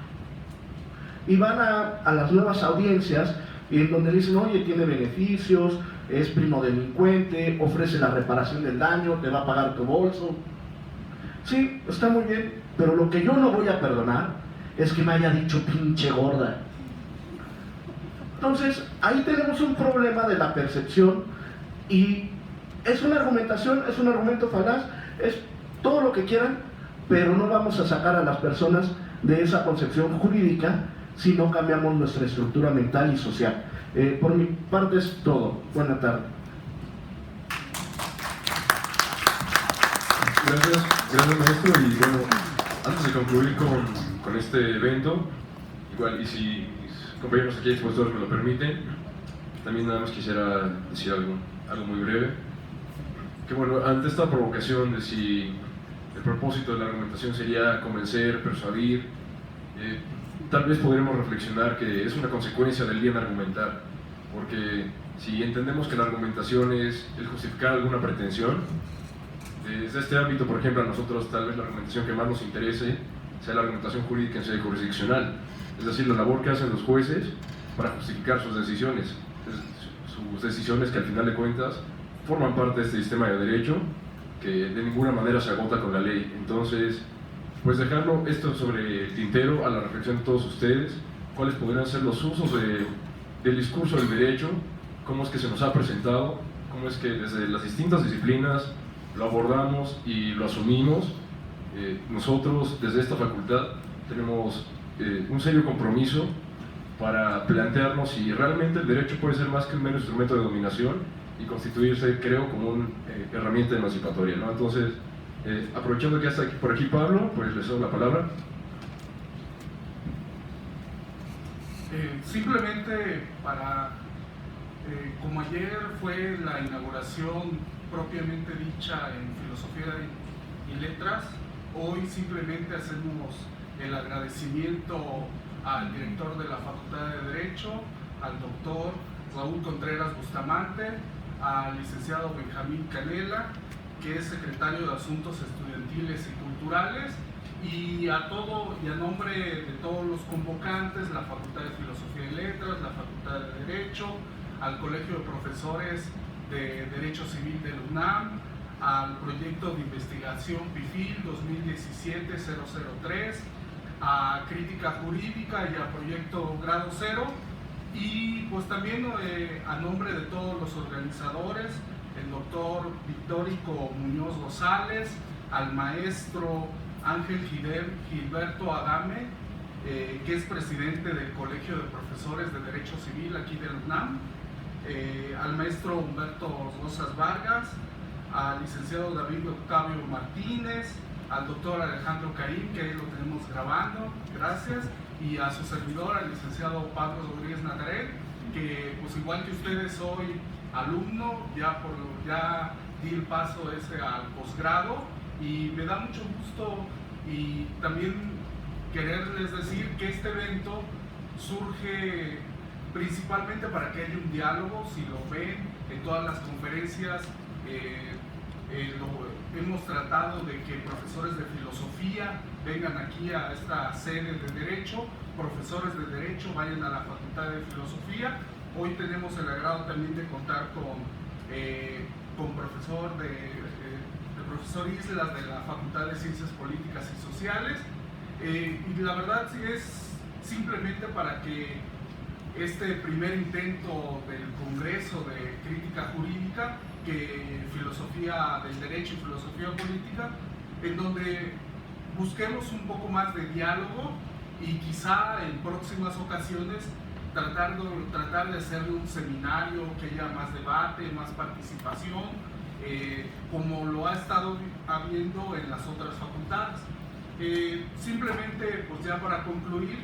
Y van a las nuevas audiencias, y en donde dicen: oye, tiene beneficios, es primo delincuente, ofrece la reparación del daño, te va a pagar tu bolso. Sí, está muy bien, pero lo que yo no voy a perdonar es que me haya dicho pinche gorda. Entonces, ahí tenemos un problema de la percepción, y es una argumentación, es un argumento falaz, es todo lo que quieran, pero no vamos a sacar a las personas de esa concepción jurídica si no cambiamos nuestra estructura mental y social. Por mi parte es todo. Buena tarde. Gracias maestro, y bueno, antes de concluir con este evento, igual, y si mis compañeros aquí expositores me lo permiten, también nada más quisiera decir algo muy breve, que bueno, ante esta provocación de si el propósito de la argumentación sería convencer, persuadir, tal vez podremos reflexionar que es una consecuencia del bien argumentar, porque si entendemos que la argumentación es el justificar alguna pretensión, desde este ámbito, por ejemplo, a nosotros tal vez la argumentación que más nos interese sea la argumentación jurídica en sede jurisdiccional, es decir, la labor que hacen los jueces para justificar sus decisiones que al final de cuentas forman parte de este sistema de derecho que de ninguna manera se agota con la ley. Entonces, pues dejarlo esto sobre el tintero a la reflexión de todos ustedes, cuáles podrían ser los usos del discurso del derecho, cómo es que se nos ha presentado, cómo es que desde las distintas disciplinas lo abordamos y lo asumimos. Nosotros desde esta facultad tenemos un serio compromiso para plantearnos si realmente el derecho puede ser más que un mero instrumento de dominación y constituirse, creo, como una herramienta emancipatoria, ¿no? Entonces, aprovechando que está por aquí Pablo, pues les doy la palabra. Simplemente para, como ayer fue la inauguración propiamente dicha en Filosofía y Letras, hoy simplemente hacemos el agradecimiento al director de la Facultad de Derecho, al doctor Raúl Contreras Bustamante, al licenciado Benjamín Canela que es secretario de Asuntos Estudiantiles y Culturales, y a nombre de todos los convocantes, la Facultad de Filosofía y Letras, la Facultad de Derecho, al Colegio de Profesores de Derecho Civil de la UNAM, al proyecto de investigación PIFIL 2017-003, a Crítica Jurídica y a Proyecto Grado Cero, y pues también a nombre de todos los organizadores, el doctor Victórico Muñoz Rosales, al maestro Ángel Gilberto Adame, que es presidente del Colegio de Profesores de Derecho Civil aquí de la UNAM, al maestro Humberto Rosas Vargas, al licenciado David Octavio Martínez, al doctor Alejandro Karim, que ahí lo tenemos grabando, gracias, y a su servidor, al licenciado Pablo Rodríguez Nazaret, que pues igual que ustedes soy alumno, ya di el paso ese al posgrado, y me da mucho gusto y también quererles decir que este evento surge principalmente para que haya un diálogo. Si lo ven en todas las conferencias, hemos tratado de que profesores de filosofía vengan aquí a esta sede de Derecho, profesores de Derecho vayan a la Facultad de Filosofía. Hoy tenemos el agrado también de contar con profesor Islas de la Facultad de Ciencias Políticas y Sociales, y la verdad sí es simplemente para que este primer intento del Congreso de Crítica Jurídica, que Filosofía del Derecho y Filosofía Política, en donde busquemos un poco más de diálogo y quizá en próximas ocasiones tratar de hacerle un seminario, que haya más debate, más participación, como lo ha estado habiendo en las otras facultades. Simplemente, pues ya para concluir,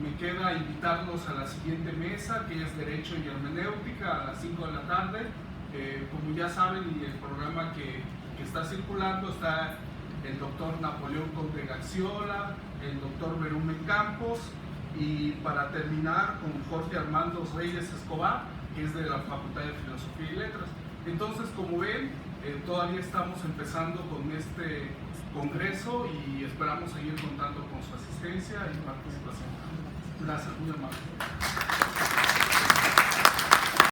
me queda invitarlos a la siguiente mesa, que es Derecho y Hermenéutica, a las 5 de la tarde. Como ya saben, y el programa que está circulando, está el doctor Napoleón Conde Gaxiola, el doctor Berumen Campos, y para terminar con Jorge Armando Reyes Escobar, que es de la Facultad de Filosofía y Letras. Entonces, como ven, todavía estamos empezando con este congreso y esperamos seguir contando con su asistencia y participación. Gracias, muy amable.